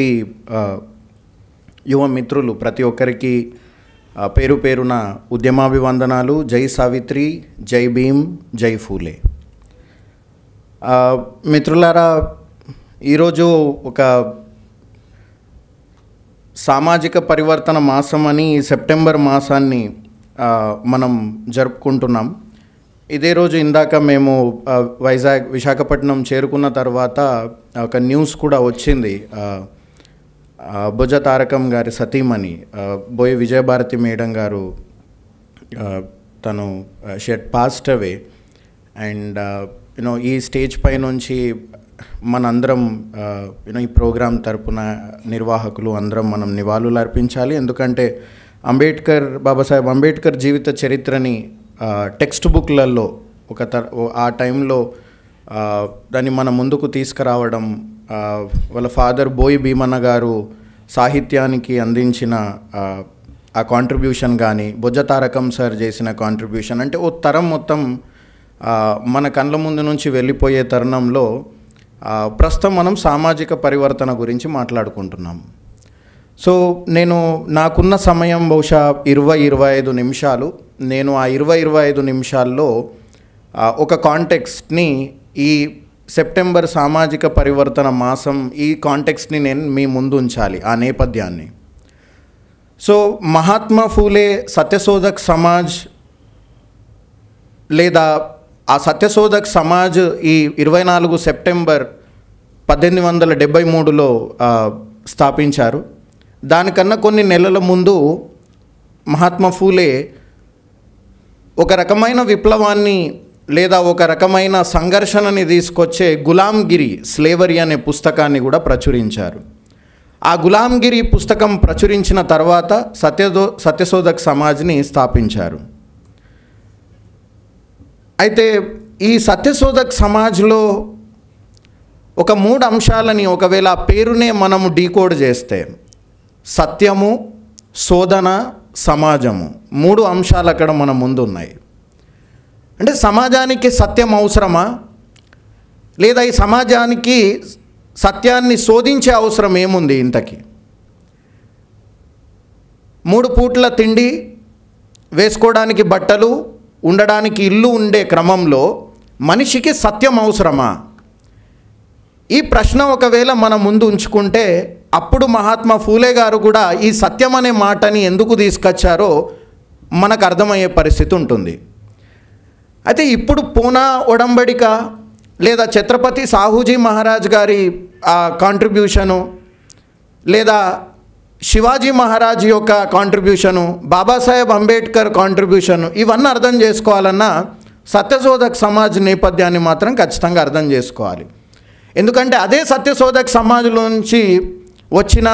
తోటి యువ మిత్రులు ప్రతి ఒక్కరికి పేరు పేరున ఉద్యమాభివందనాలు. జై సావిత్రి, జై భీమ్, జై ఫూలే. మిత్రులారా, ఈరోజు ఒక సామాజిక పరివర్తన మాసం అని సెప్టెంబర్ మాసాన్ని మనం జరుపుకుంటున్నాం. ఇదే రోజు ఇందాక మేము విశాఖపట్నం చేరుకున్న తర్వాత ఒక న్యూస్ కూడా వచ్చింది. భుజ తారకం గారి సతీమణి బోయి విజయభారతి మేడం గారు తను షెడ్ పాస్డ్ అవే. అండ్ ఈ స్టేజ్ పై నుంచి మనందరం ఈ ప్రోగ్రాం తరపున నిర్వాహకులు అందరం మనం నివాళులు అర్పించాలి. ఎందుకంటే బాబాసాహెబ్ అంబేద్కర్ జీవిత చరిత్రని టెక్స్ట్ బుక్లలో ఆ టైంలో దాన్ని మన ముందుకు తీసుకురావడం, వాళ్ళ ఫాదర్ బోయి భీమన్న గారు సాహిత్యానికి అందించిన ఆ కాంట్రిబ్యూషన్ కానీ, భుజ తారకం సార్ చేసిన కాంట్రిబ్యూషన్, అంటే ఓ తరం మొత్తం మన కళ్ళ ముందు నుంచి వెళ్ళిపోయే తరుణంలో ప్రస్తుతం మనం సామాజిక పరివర్తన గురించి మాట్లాడుకుంటున్నాం. సో నాకున్న సమయం బహుశా 20-25 నిమిషాలు. నేను ఆ 20-25 నిమిషాల్లో ఒక కాంటెక్స్ట్ని, ఈ సెప్టెంబర్ సామాజిక పరివర్తన మాసం, ఈ కాంటెక్స్ట్ని నేను మీ ముందు ఉంచాలి, ఆ నేపథ్యాన్ని. సో మహాత్మా ఫూలే సత్యశోధక్ సమాజ్, లేదా ఆ సత్యశోధక్ సమాజ్ ఈ 24 సెప్టెంబర్ 1873లో స్థాపించారు. దానికన్నా కొన్ని నెలల ముందు మహాత్మా ఫూలే ఒక రకమైన విప్లవాన్ని లేదా ఒక రకమైన సంఘర్షణని తీసుకొచ్చే గులాంగిరి, స్లేవరీ అనే పుస్తకాన్ని కూడా ప్రచురించారు. ఆ గులాంగిరి పుస్తకం ప్రచురించిన తర్వాత సత్యశోధక్ సమాజ్ని స్థాపించారు. అయితే ఈ సత్యశోధక్ సమాజ్లో ఒక 3 అంశాలని ఒకవేళ ఆ పేరునే మనము డీకోడ్ చేస్తే, సత్యము, శోధన, సమాజము, 3 అంశాలు అక్కడ మన ముందు ఉన్నాయి. అంటే సమాజానికి సత్యం అవసరమా, లేదా ఈ సమాజానికి సత్యాన్ని శోధించే అవసరం ఏముంది? ఇంతకీ 3 పూట్ల తిండి, వేసుకోవడానికి బట్టలు, ఉండడానికి ఇల్లు ఉండే క్రమంలో మనిషికి సత్యం అవసరమా? ఈ ప్రశ్న ఒకవేళ మన ముందు ఉంచుకుంటే, అప్పుడు మహాత్మా ఫూలే గారు కూడా ఈ సత్యం అనే మాటని ఎందుకు తీసుకొచ్చారో మనకు అర్థమయ్యే పరిస్థితి ఉంటుంది. అయితే ఇప్పుడు పూనా ఒడంబడిక లేదా ఛత్రపతి సాహూజీ మహారాజ్ గారి కాంట్రిబ్యూషను, లేదా శివాజీ మహారాజ్ యొక్క కాంట్రిబ్యూషను, బాబాసాహెబ్ అంబేద్కర్ కాంట్రిబ్యూషను, ఇవన్నీ అర్థం చేసుకోవాలన్నా సత్యశోధక్ సమాజ్ నేపథ్యాన్ని మాత్రం ఖచ్చితంగా అర్థం చేసుకోవాలి. ఎందుకంటే అదే సత్యశోధక్ సమాజ్లోంచి వచ్చిన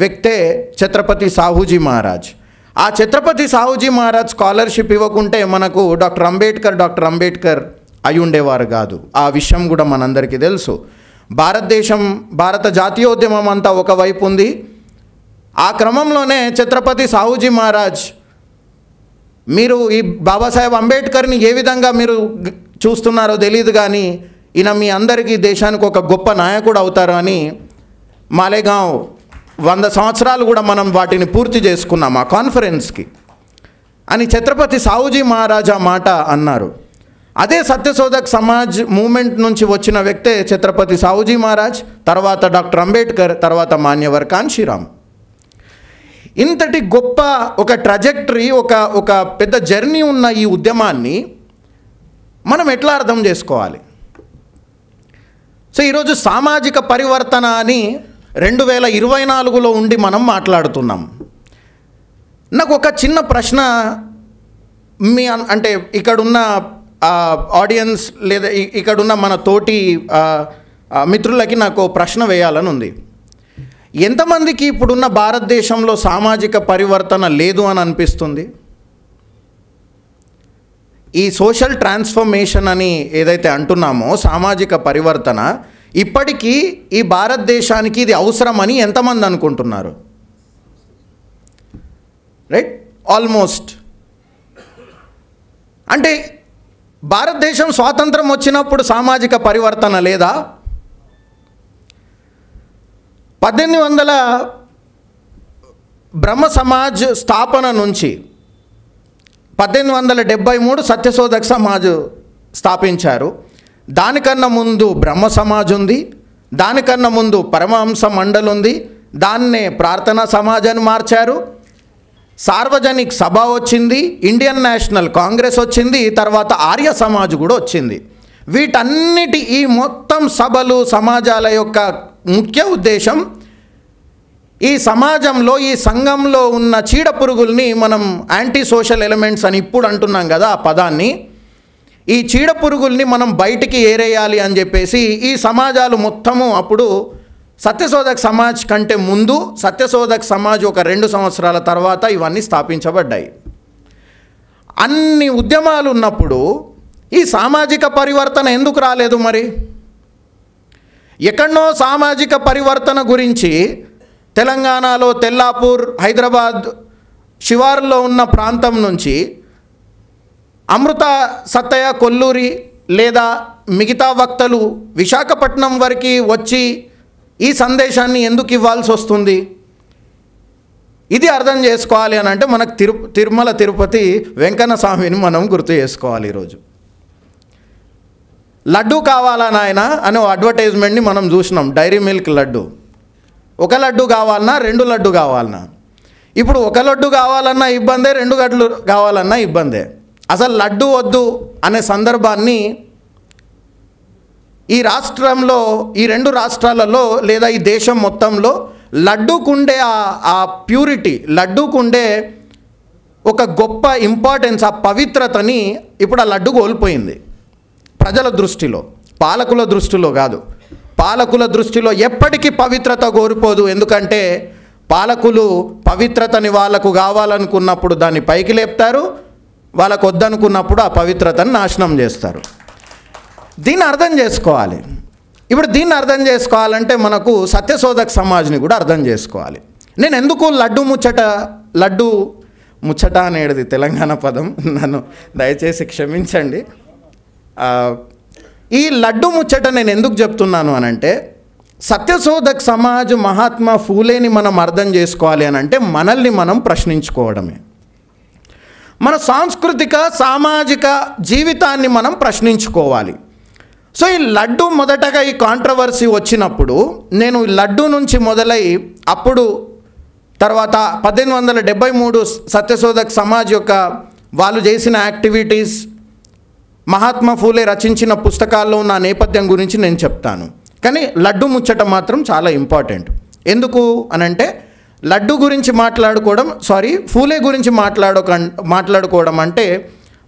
వ్యక్తే ఛత్రపతి సాహూజీ మహారాజ్. ఆ ఛత్రపతి సాహూజీ మహారాజ్ స్కాలర్షిప్ ఇవ్వకుంటే మనకు డాక్టర్ అంబేద్కర్ అయి ఉండేవారు కాదు. ఆ విషయం కూడా మనందరికీ తెలుసు. భారత జాతీయోద్యమం అంతా ఒకవైపు ఉంది. ఆ క్రమంలోనే ఛత్రపతి సాహూజీ మహారాజ్, మీరు ఈ బాబాసాహెబ్ అంబేద్కర్ని ఏ విధంగా మీరు చూస్తున్నారో తెలియదు, కానీ ఈయన మీ అందరికీ దేశానికి ఒక గొప్ప నాయకుడు అవుతారు అని మాలేగాం 100 సంవత్సరాలు కూడా మనం వాటిని పూర్తి చేసుకున్నాం ఆ కాన్ఫరెన్స్కి అని ఛత్రపతి సాహూజీ మహారాజ్ ఆ మాట అన్నారు. అదే సత్యశోధక్ సమాజ్ మూమెంట్ నుంచి వచ్చిన వ్యక్తే ఛత్రపతి సాహూజీ మహారాజ్, తర్వాత డాక్టర్ అంబేద్కర్, తర్వాత మాన్యవర్ కాన్షీరామ్. ఇంతటి గొప్ప ఒక ట్రజెక్టరీ, ఒక పెద్ద జర్నీ ఉన్న ఈ ఉద్యమాన్ని మనం ఎట్లా అర్థం చేసుకోవాలి? సో ఈరోజు సామాజిక పరివర్తన అని 2024లో ఉండి మనం మాట్లాడుతున్నాం. నాకు ఒక చిన్న ప్రశ్న, అంటే ఇక్కడున్న ఆడియన్స్ లేదా ఇక్కడున్న మన తోటి మిత్రులకి నాకు ప్రశ్న వేయాలని ఉంది. ఎంతమందికి ఇప్పుడున్న భారతదేశంలో సామాజిక పరివర్తన లేదు అని అనిపిస్తుంది? ఈ సోషల్ ట్రాన్స్ఫర్మేషన్ అని ఏదైతే అంటున్నామో, సామాజిక పరివర్తన, ఇప్పటికీ ఈ భారతదేశానికి ఇది అవసరమని ఎంతమంది అనుకుంటున్నారు? Right, almost. అంటే భారతదేశం స్వాతంత్రం వచ్చినప్పుడు సామాజిక పరివర్తన లేదా? 1800 బ్రహ్మ సమాజ్ స్థాపన నుంచి 1873 సత్యశోధక్ సమాజ్ స్థాపించారు. దానికన్నా ముందు బ్రహ్మ సమాజ్ ఉంది, దానికన్నా ముందు పరమహంస మండల్ ఉంది, దాన్నే ప్రార్థనా సమాజ్ అని మార్చారు. సార్వజనిక్ సభ వచ్చింది, ఇండియన్ నేషనల్ కాంగ్రెస్ వచ్చింది, తర్వాత ఆర్య సమాజ్ కూడా వచ్చింది. వీటన్నిటి ఈ మొత్తం సభలు సమాజాల యొక్క ముఖ్య ఉద్దేశం ఈ సమాజంలో ఈ సంఘంలో ఉన్న చీడ పురుగుల్ని మనం యాంటీ సోషల్ ఎలిమెంట్స్ అని ఇప్పుడు అంటున్నాం కదా ఆ పదాన్ని, ఈ చీడ పురుగుల్ని మనం బయటికి ఏరేయాలి అని చెప్పేసి ఈ సమాజాలు మొత్తము అప్పుడు సత్యశోధక్ సమాజ్ కంటే ముందు సత్యశోధక్ సమాజ్ ఒక 2 సంవత్సరాల తర్వాత ఇవన్నీ స్థాపించబడ్డాయి. అన్ని ఉద్యమాలు ఉన్నప్పుడు ఈ సామాజిక పరివర్తన ఎందుకు రాలేదు? మరి ఎక్కడనో సామాజిక పరివర్తన గురించి తెలంగాణలో తెల్లాపూర్ హైదరాబాద్ శివారులో ఉన్న ప్రాంతం నుంచి అమృత సత్తయ్య కొల్లూరి లేదా మిగతా వక్తలు విశాఖపట్నం వరకు వచ్చి ఈ సందేశాన్ని ఎందుకు ఇవ్వాల్సి వస్తుంది? ఇది అర్థం చేసుకోవాలి అని అంటే మనకు తిరుమల తిరుపతి వెంకన్న స్వామిని మనం గుర్తు చేసుకోవాలి. ఈరోజు లడ్డు కావాలా నాయన అనే అడ్వర్టైజ్మెంట్ని మనం చూసినాం. డైరీ మిల్క్ లడ్డు, ఒక లడ్డు కావాలన్నా 2 లడ్డు కావాలన్నా. ఇప్పుడు ఒక లడ్డు కావాలన్నా ఇబ్బందే, 2 లడ్లు కావాలన్నా ఇబ్బందే. అసలు లడ్డు వద్దు అనే సందర్భాన్ని ఈ రాష్ట్రంలో ఈ 2 రాష్ట్రాలలో లేదా ఈ దేశం మొత్తంలో లడ్డూకుండే ఆ ప్యూరిటీ, లడ్డూకుండే ఒక గొప్ప ఇంపార్టెన్స్, ఆ పవిత్రతని ఇప్పుడు ఆ లడ్డు కోల్పోయింది ప్రజల దృష్టిలో. పాలకుల దృష్టిలో కాదు, పాలకుల దృష్టిలో ఎప్పటికీ పవిత్రత కోల్పోదు. ఎందుకంటే పాలకులు పవిత్రతని వాళ్ళకు కావాలనుకున్నప్పుడు దాన్ని పైకి లేపుతారు, వాళ్ళకు వద్దనుకున్నప్పుడు ఆ పవిత్రతని నాశనం చేస్తారు. దీన్ని అర్థం చేసుకోవాలి. ఇప్పుడు దీన్ని అర్థం చేసుకోవాలంటే మనకు సత్యశోధక్ సమాజ్ని కూడా అర్థం చేసుకోవాలి. నేను ఎందుకు లడ్డు ముచ్చట అనేది తెలంగాణ పదం, నన్ను దయచేసి క్షమించండి. ఈ లడ్డు ముచ్చట నేను ఎందుకు చెప్తున్నాను అనంటే సత్యశోధక్ సమాజ్ మహాత్మా ఫూలేని మనం అర్థం చేసుకోవాలి అనంటే మనల్ని మనం ప్రశ్నించుకోవడమే. మన సాంస్కృతిక సామాజిక జీవితాన్ని మనం ప్రశ్నించుకోవాలి. సో ఈ లడ్డు మొదటగా ఈ కాంట్రవర్సీ వచ్చినప్పుడు నేను లడ్డు నుంచి మొదలై అప్పుడు తర్వాత 1873 సత్యశోధక్ సమాజ్ యొక్క వాళ్ళు చేసిన యాక్టివిటీస్, మహాత్మా ఫూలే రచించిన పుస్తకాల్లో ఉన్న నేపథ్యం గురించి నేను చెప్తాను. కానీ లడ్డు ముచ్చట మాత్రం చాలా ఇంపార్టెంట్. ఎందుకు అనంటే లడ్డు గురించి ఫూలే గురించి మాట్లాడుకోవడం అంటే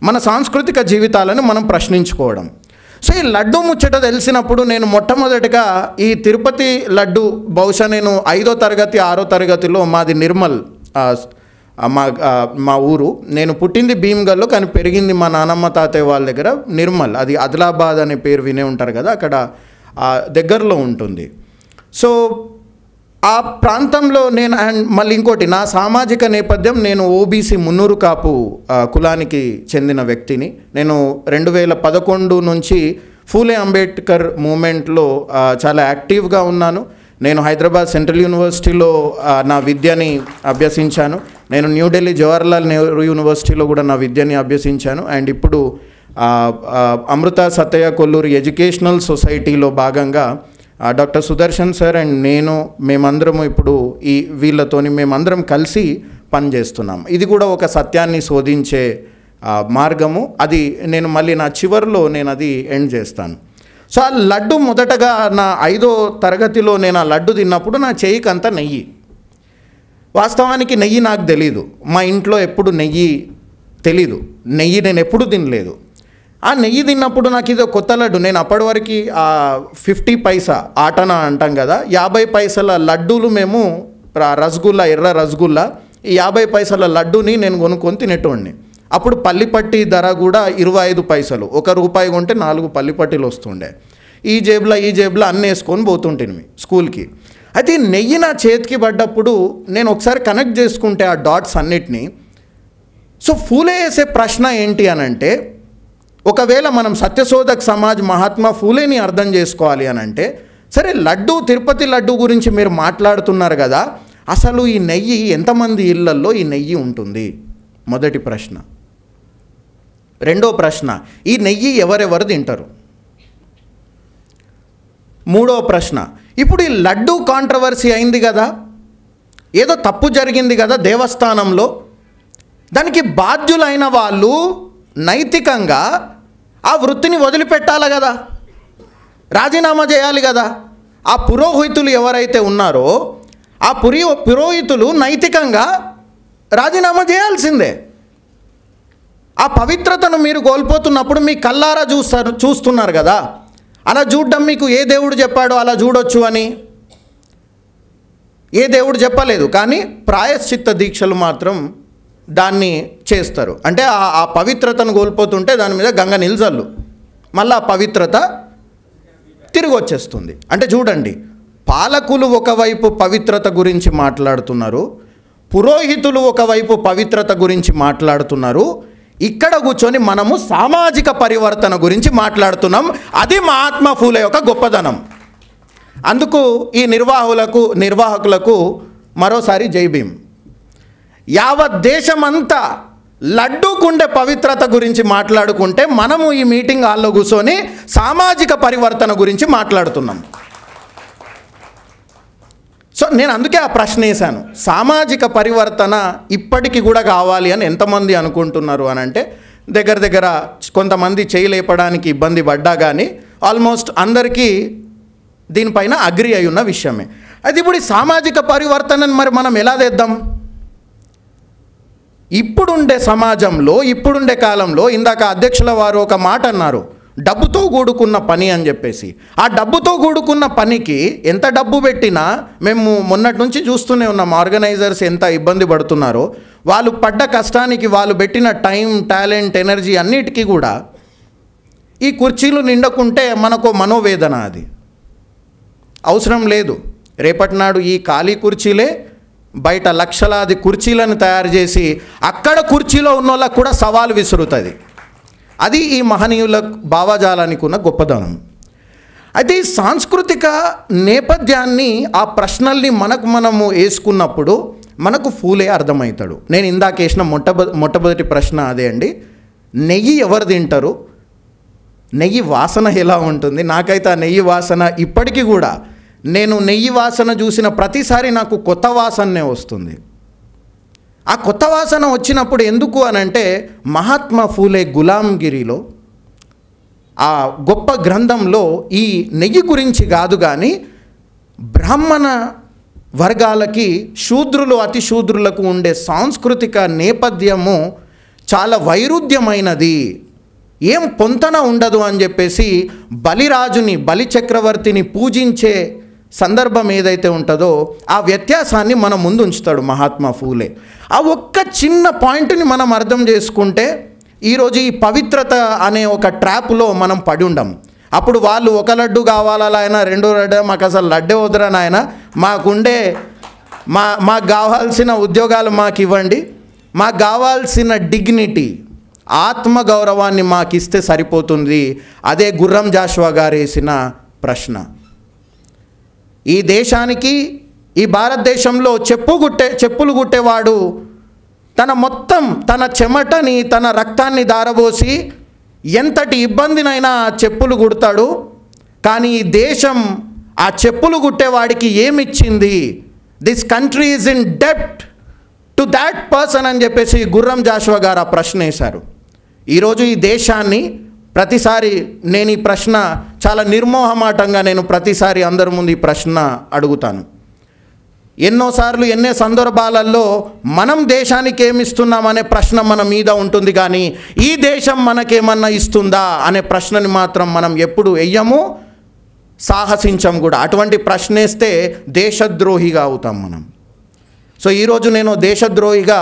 మన సాంస్కృతిక జీవితాలను మనం ప్రశ్నించుకోవడం. సో ఈ లడ్డు ముచ్చట తెలిసినప్పుడు నేను మొట్టమొదటిగా ఈ తిరుపతి లడ్డు బహుశా నేను 5వ తరగతి 6వ తరగతిలో, మాది నిర్మల్ మా ఊరు, నేను పుట్టింది భీమ్గల్లో కానీ పెరిగింది మా నానమ్మ తాతయ్య వాళ్ళ దగ్గర నిర్మల్, అది ఆదిలాబాద్ అనే పేరు వినే ఉంటారు కదా, అక్కడ దగ్గరలో ఉంటుంది. సో ఆ ప్రాంతంలో నేను మళ్ళీ ఇంకోటి నా సామాజిక నేపథ్యం, నేను ఓబీసీ మున్నూరు కాపు కులానికి చెందిన వ్యక్తిని. నేను 2011 నుంచి ఫూలే అంబేద్కర్ మూమెంట్లో చాలా యాక్టివ్గా ఉన్నాను. నేను హైదరాబాద్ సెంట్రల్ యూనివర్సిటీలో నా విద్యని అభ్యసించాను. నేను న్యూఢిల్లీ జవహర్లాల్ నెహ్రూ యూనివర్సిటీలో కూడా నా విద్యని అభ్యసించాను. అండ్ ఇప్పుడు అమృత సత్తయ్య కొల్లూరి ఎడ్యుకేషనల్ సొసైటీలో భాగంగా డాక్టర్ సుదర్శన్ సార్ అండ్ మేమందరము ఇప్పుడు మేమందరం కలిసి పనిచేస్తున్నాం. ఇది కూడా ఒక సత్యాన్ని శోధించే మార్గము. అది నేను మళ్ళీ నా చివరిలో నేను అది ఎండ్ చేస్తాను. సో ఆ లడ్డు మొదటగా నా 5వ తరగతిలో నేను ఆ లడ్డు తిన్నప్పుడు నా చేయికి అంతా నెయ్యి. వాస్తవానికి నెయ్యి నాకు తెలీదు, మా ఇంట్లో ఎప్పుడు నెయ్యి తెలీదు, నెయ్యి నేను ఎప్పుడు తినలేదు. ఆ నెయ్యి తిన్నప్పుడు నాకు ఇది కొత్త లడ్డు. నేను అప్పటి వరకు 50 పైసా ఆటన అంటాం కదా, 50 పైసల లడ్డూలు మేము రసగుల్లా, ఎర్ర రసగుల్లా, ఈ 50 పైసల లడ్డూని నేను కొనుక్కొని తినేటోడిని. అప్పుడు పల్లిపట్టి ధర కూడా 25 పైసలు, ₹1 కొంటే 4 పల్లిపట్టీలు వస్తుండే. ఈ జేబులో అన్నీ వేసుకొని పోతుంటేవి స్కూల్కి. అయితే ఈ నెయ్యి నా చేతికి పడ్డప్పుడు నేను ఒకసారి కనెక్ట్ చేసుకుంటే ఆ డాట్స్ అన్నిటినీ. సో ఫూలే వేసే ప్రశ్న ఏంటి అనంటే, ఒకవేళ మనం సత్యశోధక్ సమాజ్ మహాత్మా ఫూలేని అర్థం చేసుకోవాలి అనంటే సరే, లడ్డు, తిరుపతి లడ్డు గురించి మీరు మాట్లాడుతున్నారు కదా, అసలు ఈ నెయ్యి ఎంతమంది ఇళ్లల్లో ఈ నెయ్యి ఉంటుంది? మొదటి ప్రశ్న. రెండో ప్రశ్న, ఈ నెయ్యి ఎవరెవరు తింటారు? మూడో ప్రశ్న, ఇప్పుడు ఈ లడ్డు కాంట్రవర్సీ అయింది కదా, ఏదో తప్పు జరిగింది కదా దేవస్థానంలో, దానికి బాధ్యులైన వాళ్ళు నైతికంగా ఆ వృత్తిని వదిలిపెట్టాలి కదా, రాజీనామా చేయాలి కదా. ఆ పురోహితులు ఎవరైతే ఉన్నారో ఆ పురోహితులు నైతికంగా రాజీనామా చేయాల్సిందే. ఆ పవిత్రతను మీరు కోల్పోతున్నప్పుడు మీ కళ్ళారా చూస్తున్నారు కదా. అలా చూడడం మీకు ఏ దేవుడు చెప్పాడో అలా చూడొచ్చు అని? ఏ దేవుడు చెప్పలేదు. కానీ ప్రాయశ్చిత్త దీక్షలు మాత్రం దాన్ని చేస్తారు. అంటే ఆ పవిత్రతను కోల్పోతుంటే దాని మీద గంగ నిల్జల్లు, మళ్ళీ ఆ పవిత్రత తిరిగి వచ్చేస్తుంది. అంటే చూడండి, పాలకులు ఒకవైపు పవిత్రత గురించి మాట్లాడుతున్నారు, పురోహితులు ఒకవైపు పవిత్రత గురించి మాట్లాడుతున్నారు, ఇక్కడ కూర్చొని మనము సామాజిక పరివర్తన గురించి మాట్లాడుతున్నాం. అది మహాత్మా ఫూలే యొక్క గొప్పదనం. అందుకు ఈ నిర్వాహకులకు మరోసారి జై భీమ్. యావత్ దేశమంతా లడ్డూకుండే పవిత్రత గురించి మాట్లాడుకుంటే మనము ఈ మీటింగ్ హాల్లో కూర్చొని సామాజిక పరివర్తన గురించి మాట్లాడుతున్నాం. సో నేను అందుకే ఆ ప్రశ్న వేశాను, సామాజిక పరివర్తన ఇప్పటికీ కూడా కావాలి అని ఎంతమంది అనుకుంటున్నారు అని అంటే, దగ్గర కొంతమంది చేయలేపడానికి ఇబ్బంది పడ్డా కానీ ఆల్మోస్ట్ అందరికీ దీనిపైన అగ్రి అయి ఉన్న విషయమే. అయితే ఇప్పుడు ఈ సామాజిక పరివర్తనను మరి మనం ఎలా తెద్దాం? ఇప్పుడుండే సమాజంలో, ఇప్పుడుండే కాలంలో, ఇందాక అధ్యక్షుల వారు ఒక మాట అన్నారు, డబ్బుతో కూడుకున్న పని అని చెప్పేసి. ఆ డబ్బుతో కూడుకున్న పనికి ఎంత డబ్బు పెట్టినా, మేము మొన్నటి నుంచి చూస్తూనే ఉన్నాం ఆర్గనైజర్స్ ఎంత ఇబ్బంది పడుతున్నారో. వాళ్ళు పడ్డ కష్టానికి, వాళ్ళు పెట్టిన టైం, టాలెంట్, ఎనర్జీ అన్నిటికీ కూడా ఈ కుర్చీలు నిండకుంటే మనకు మనోవేదన. అది అవసరం లేదు. రేపటి నాడు ఈ ఖాళీ కుర్చీలే బయట లక్షలాది కుర్చీలను తయారు చేసి అక్కడ కుర్చీలో ఉన్న వాళ్ళకు కూడా సవాలు విసురుతుంది. అది ఈ మహనీయుల భావజాలానికి ఉన్న గొప్పదనం. అయితే ఈ సాంస్కృతిక నేపథ్యాన్ని, ఆ ప్రశ్నల్ని మనము వేసుకున్నప్పుడు మనకు ఫూలే అర్థమవుతాడు. నేను ఇందాక వేసిన మొట్టమొదటి ప్రశ్న అదే అండి, నెయ్యి ఎవరు తింటారు, నెయ్యి వాసన ఎలా ఉంటుంది? నాకైతే ఆ నెయ్యి వాసన ఇప్పటికీ కూడా, నేను నెయ్యి వాసన చూసిన ప్రతిసారి నాకు కొత్త వాసనే వస్తుంది. ఆ కొత్త వాసన వచ్చినప్పుడు ఎందుకు అనంటే, మహాత్మా ఫూలే గులాంగిరిలో, ఆ గొప్ప గ్రంథంలో ఈ నెయ్యి గురించి కాదు కానీ బ్రాహ్మణ వర్గాలకి, శూద్రులు, అతి శూద్రులకు ఉండే సాంస్కృతిక నేపథ్యము చాలా వైరుధ్యమైనది, ఏం పొంతన ఉండదు అని చెప్పేసి బలిరాజుని, బలి చక్రవర్తిని పూజించే సందర్భం ఏదైతే ఉంటుందో ఆ వ్యత్యాసాన్ని మన ముందు ఉంచుతాడు మహాత్మా ఫూలే. ఆ ఒక్క చిన్న పాయింట్ని మనం అర్థం చేసుకుంటే ఈరోజు ఈ పవిత్రత అనే ఒక ట్రాప్లో మనం పడి ఉండం. అప్పుడు వాళ్ళు ఒక లడ్డు కావాలా ఆయన, రెండో లడ్డు, మాకు అసలు లడ్డే వద్దురా నాయన, మాకు కావాల్సిన ఉద్యోగాలు మాకు ఇవ్వండి, మాకు కావాల్సిన డిగ్నిటీ, ఆత్మగౌరవాన్ని మాకు ఇస్తే సరిపోతుంది. అదే గుర్రం జాషువా గారు వేసిన ప్రశ్న. ఈ దేశానికి, ఈ భారతదేశంలో చెప్పులు కుట్టేవాడు తన చెమటని, తన రక్తాన్ని దారబోసి ఎంతటి ఇబ్బందినైనా చెప్పులు కుడతాడు. కానీ ఈ దేశం ఆ చెప్పులు కుట్టేవాడికి ఏమిచ్చింది? దిస్ కంట్రీ ఈజ్ ఇన్ డెప్ట్ టు దాట్ పర్సన్ అని చెప్పేసి గుర్రం జాషువా గారు ఆ ప్రశ్న వేశారు. ఈరోజు ఈ దేశాన్ని ప్రతిసారి నేను ఈ ప్రశ్న చాలా నిర్మోహమాటంగా నేను ప్రతిసారి అందరి ముందు ఈ ప్రశ్న అడుగుతాను. ఎన్నోసార్లు, ఎన్నో సందర్భాలలో మనం దేశానికి ఏమిస్తున్నామనే ప్రశ్న మన మీద ఉంటుంది, కానీ ఈ దేశం మనకేమన్నా ఇస్తుందా అనే ప్రశ్నని మాత్రం మనం ఎప్పుడు వెయ్యము, సాహసించం కూడా. అటువంటి ప్రశ్న వేస్తే దేశద్రోహిగా అవుతాం మనం. సో ఈరోజు నేను దేశద్రోహిగా,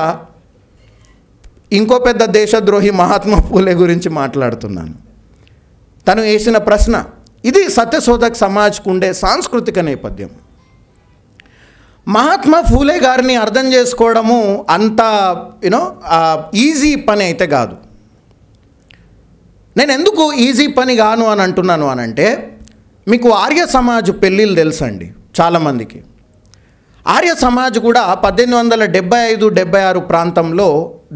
ఇంకో పెద్ద దేశద్రోహి మహాత్మా ఫూలే గురించి మాట్లాడుతున్నాను. తను వేసిన ప్రశ్న ఇది. సత్యశోధక్ సమాజ్కు ఉండే సాంస్కృతిక నేపథ్యం. మహాత్మా ఫూలే గారిని అర్థం చేసుకోవడము అంత ఈజీ పని అయితే కాదు. నేను ఎందుకు ఈజీ పని గాను అని అంటున్నాను అనంటే, మీకు ఆర్య సమాజ్ పెళ్ళిళ్ళు తెలుసండి చాలామందికి. ఆర్య సమాజ్ కూడా 1875-76 ప్రాంతంలో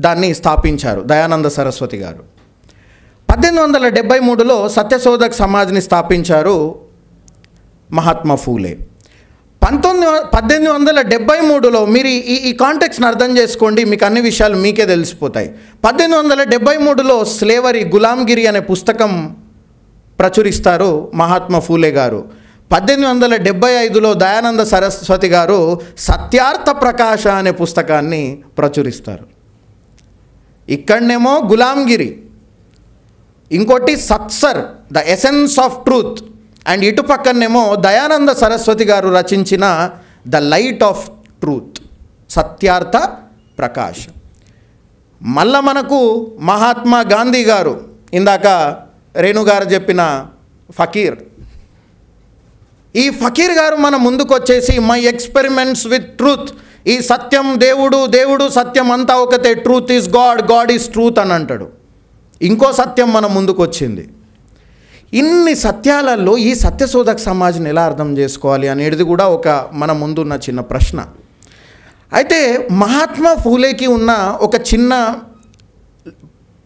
దాన్ని స్థాపించారు దయానంద సరస్వతి గారు. 1873లో సత్యశోధక్ సమాజ్ని స్థాపించారు మహాత్మా ఫూలే. 1873లో మీరు ఈ కాంటెక్స్ని అర్థం చేసుకోండి, మీకు అన్ని విషయాలు మీకే తెలిసిపోతాయి. 1873లో స్లేవరీ గులాంగిరి అనే పుస్తకం ప్రచురిస్తారు మహాత్మా ఫూలే గారు. 1875లో దయానంద సరస్వతి గారు సత్యార్థ ప్రకాశ అనే పుస్తకాన్ని ప్రచురిస్తారు. ఇక్కడనేమో గులాంగిరి, ఇంకోటి Satsar the essence of truth, and ఇటు పక్కనేమో దయానంద సరస్వతి గారు రచించిన the light of truth Satyarth Prakash. మళ్ళా మనకు మహాత్మా గాంధీ గారు, ఇందాక రేణుగారు చెప్పిన ఫకీర్, ఈ ఫకీర్ గారు మన ముందుకు వచ్చేసి మై ఎక్స్పెరిమెంట్స్ విత్ ట్రూత్, ఈ సత్యం దేవుడు, దేవుడు సత్యం అంతా ఒకటే, truth is God, God is truth అని అంటాడు. ఇంకో సత్యం మన ముందుకు వచ్చింది. ఇన్ని సత్యాలలో ఈ సత్యశోధక సమాజ్ని ఎలా అర్థం చేసుకోవాలి అనేది కూడా ఒక మన ముందున్న చిన్న ప్రశ్న. అయితే మహాత్మా ఫూలేకి ఉన్న ఒక చిన్న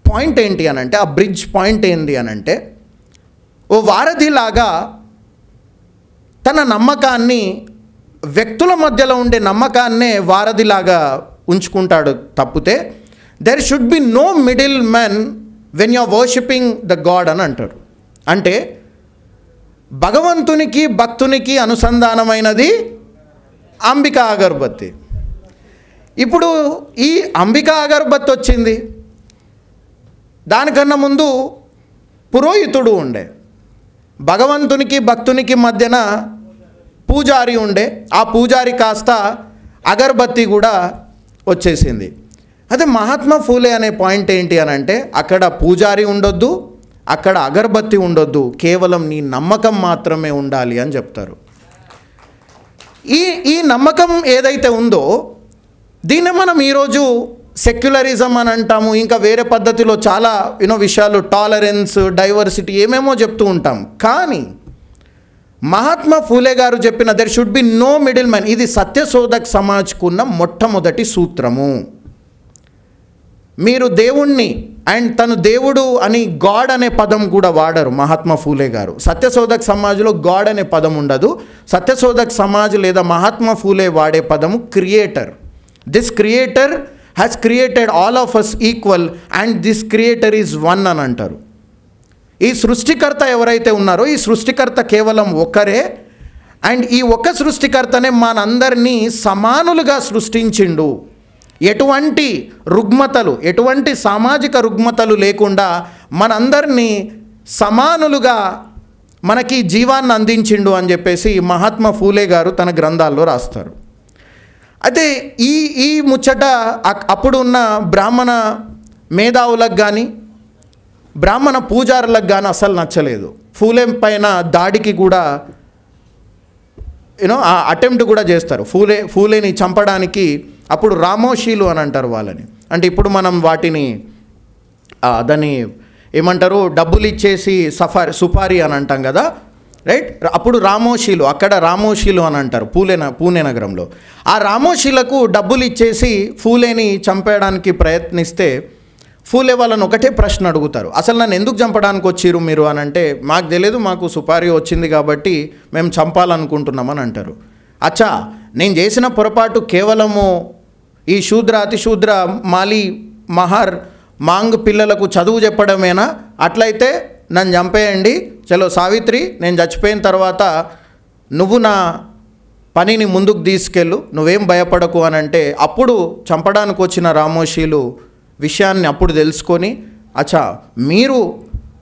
పాయింట్ ఏంటి అనంటే, ఆ బ్రిడ్జ్ పాయింట్ ఏంటి అనంటే, ఓ వారధిలాగా తన నమ్మకాన్ని, వ్యక్తుల మధ్యలో ఉండే నమ్మకాన్నే వారధిలాగా ఉంచుకుంటాడు తప్పితే there should be no middle man when you are worshipping the god అని అంటాడు. అంటే భగవంతునికి భక్తునికి అనుసంధానమైనది అంబికా అగరబత్తి. ఇప్పుడు ఈ అంబికా అగరబత్తి వచ్చింది, దానికన్నా ముందు పురోహితుడు ఉండే, భగవంతునికి భక్తునికి మధ్యన పూజారి ఉండే, ఆ పూజారి కాస్త అగరబత్తి కూడా వచ్చేసింది. అదే మహాత్మా ఫూలే అనే పాయింట్ ఏంటి అని అంటే, అక్కడ పూజారి ఉండొద్దు, అక్కడ అగరబత్తి ఉండొద్దు, కేవలం నీ నమ్మకం మాత్రమే ఉండాలి అని చెప్తారు. ఈ నమ్మకం ఏదైతే ఉందో దీన్ని మనం ఈరోజు సెక్యులరిజం అని అంటాము, ఇంకా వేరే పద్ధతిలో చాలా విషయాలు, టాలరెన్స్, డైవర్సిటీ ఏమేమో చెప్తూ ఉంటాం. కానీ మహాత్మా ఫూలే గారు చెప్పిన there should be no middle man, ఇది సత్యశోధక్ సమాజ్కున్న మొట్టమొదటి సూత్రము. మీరు దేవుణ్ణి అండ్ తను దేవుడు అని గాడ్ అనే పదం కూడా వాడరు మహాత్మా ఫూలే గారు. సత్యశోధక్ సమాజ్లో గాడ్ అనే పదం ఉండదు. సత్యశోధక్ సమాజ్ లేదా మహాత్మా ఫూలే వాడే పదము creator. This creator has created all of us equal and this creator is one అని అంటారు. ఈ సృష్టికర్త ఎవరైతే ఉన్నారో ఈ సృష్టికర్త కేవలం ఒకరే, అండ్ ఈ ఒక్క సృష్టికర్తనే మనందరినీ సమానులుగా సృష్టించిండు. ఎటువంటి రుగ్మతలు, ఎటువంటి సామాజిక రుగ్మతలు లేకుండా మనందరినీ సమానులుగా మనకి జీవాన్ని అందించిండు అని చెప్పేసి మహాత్మా ఫూలే గారు తన గ్రంథాల్లో రాస్తారు. అయితే ఈ ముచ్చట అప్పుడు ఉన్న బ్రాహ్మణ మేధావులకు కానీ బ్రాహ్మణ పూజారులకు కానీ అసలు నచ్చలేదు. ఫూలే పైన దాడికి కూడా ఆ అటెంప్ట్ కూడా చేస్తారు. ఫూలేని చంపడానికి అప్పుడు రామోషీలు అని అంటారు వాళ్ళని. అంటే ఇప్పుడు మనం వాటిని దాన్ని ఏమంటారు, డబ్బులు ఇచ్చేసి సుపారీ అని అంటాం కదా, రైట్? అప్పుడు రామోషీలు, అక్కడ రామోషీలు అని అంటారు పూణే నగరంలో. ఆ రామోషీలకు డబ్బులు ఇచ్చేసి ఫూలేని చంపేయడానికి ప్రయత్నిస్తే ఫూలే వాళ్ళని ఒకటే ప్రశ్న అడుగుతారు, అసలు నన్ను ఎందుకు చంపడానికి వచ్చిరు మీరు అని అంటే, మాకు తెలియదు, మాకు సుపారీ వచ్చింది కాబట్టి మేము చంపాలనుకుంటున్నామని అంటారు. అచ్చా, నేను చేసిన పొరపాటు కేవలము ఈ శూద్ర అతిశూద్ర మాలి మహార్ మాంగ్ పిల్లలకు చదువు చెప్పడమేనా? అట్లయితే నన్ను చంపేయండి, చలో సావిత్రి, నేను చచ్చిపోయిన తర్వాత నువ్వు నా పనిని ముందుకు తీసుకెళ్ళు, నువ్వేం భయపడకు అని అంటే, అప్పుడు చంపడానికి వచ్చిన రామోషీలు విషయాన్ని అప్పుడు తెలుసుకొని, అచ్చా మీరు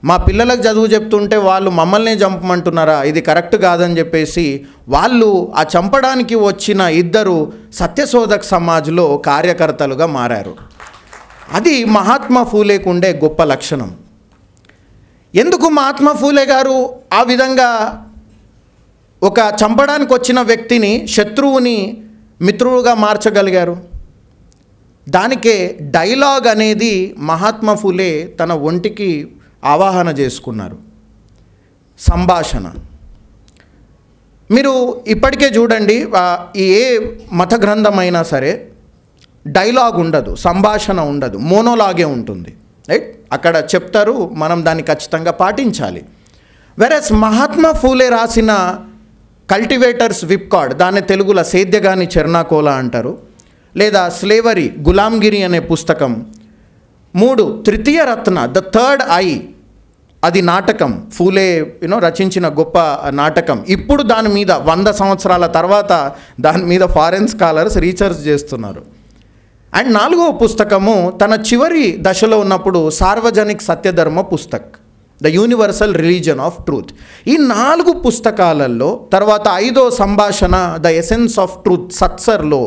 మా పిల్లలకు చదువు చెప్తుంటే వాళ్ళు మమ్మల్ని చంపమంటున్నారా, ఇది కరెక్ట్ కాదని చెప్పేసి వాళ్ళు ఆ చంపడానికి వచ్చిన ఇద్దరు సత్యశోధక్ సమాజ్లో కార్యకర్తలుగా మారారు. అది మహాత్మా ఫూలేకు ఉండే గొప్ప లక్షణం. ఎందుకు మహాత్మా ఫూలే గారు ఆ విధంగా ఒక చంపడానికి వచ్చిన వ్యక్తిని, శత్రువుని మిత్రువుగా మార్చగలిగారు? దానికే డైలాగ్ అనేది మహాత్మా ఫూలే తన ఒంటికి ఆవాహన చేసుకున్నారు. సంభాషణ, మీరు ఇప్పటికే చూడండి, ఏ మత గ్రంథమైనా సరే డైలాగ్ ఉండదు, సంభాషణ ఉండదు, మోనోలాగే ఉంటుంది, రైట్? అక్కడ చెప్తారు, మనం దాన్ని ఖచ్చితంగా పాటించాలి. వెరస్ మహాత్మా ఫూలే రాసిన కల్టివేటర్స్ విప్ కార్డ్, దాన్ని తెలుగులో సేద్యగాని చెర్నాకోలా అంటారు, లేదా స్లేవరీ గులాంగిరి అనే పుస్తకం, 3 తృతీయ రత్న ద థర్డ్ ఐ, అది నాటకం, ఫూలే రచించిన గొప్ప నాటకం. ఇప్పుడు దాని మీద 100 సంవత్సరాల తర్వాత దాని మీద ఫారెన్ స్కాలర్స్ రీసెర్చ్ చేస్తున్నారు. అండ్ 4వ పుస్తకము తన చివరి దశలో ఉన్నప్పుడు Sarvajanik Satyadharma Pustak, the universal religion of truth. ఈ 4 పుస్తకాలలో తర్వాత 5వ సంభాషణ ద ఎసెన్స్ ఆఫ్ ట్రూత్ సత్సర్లో,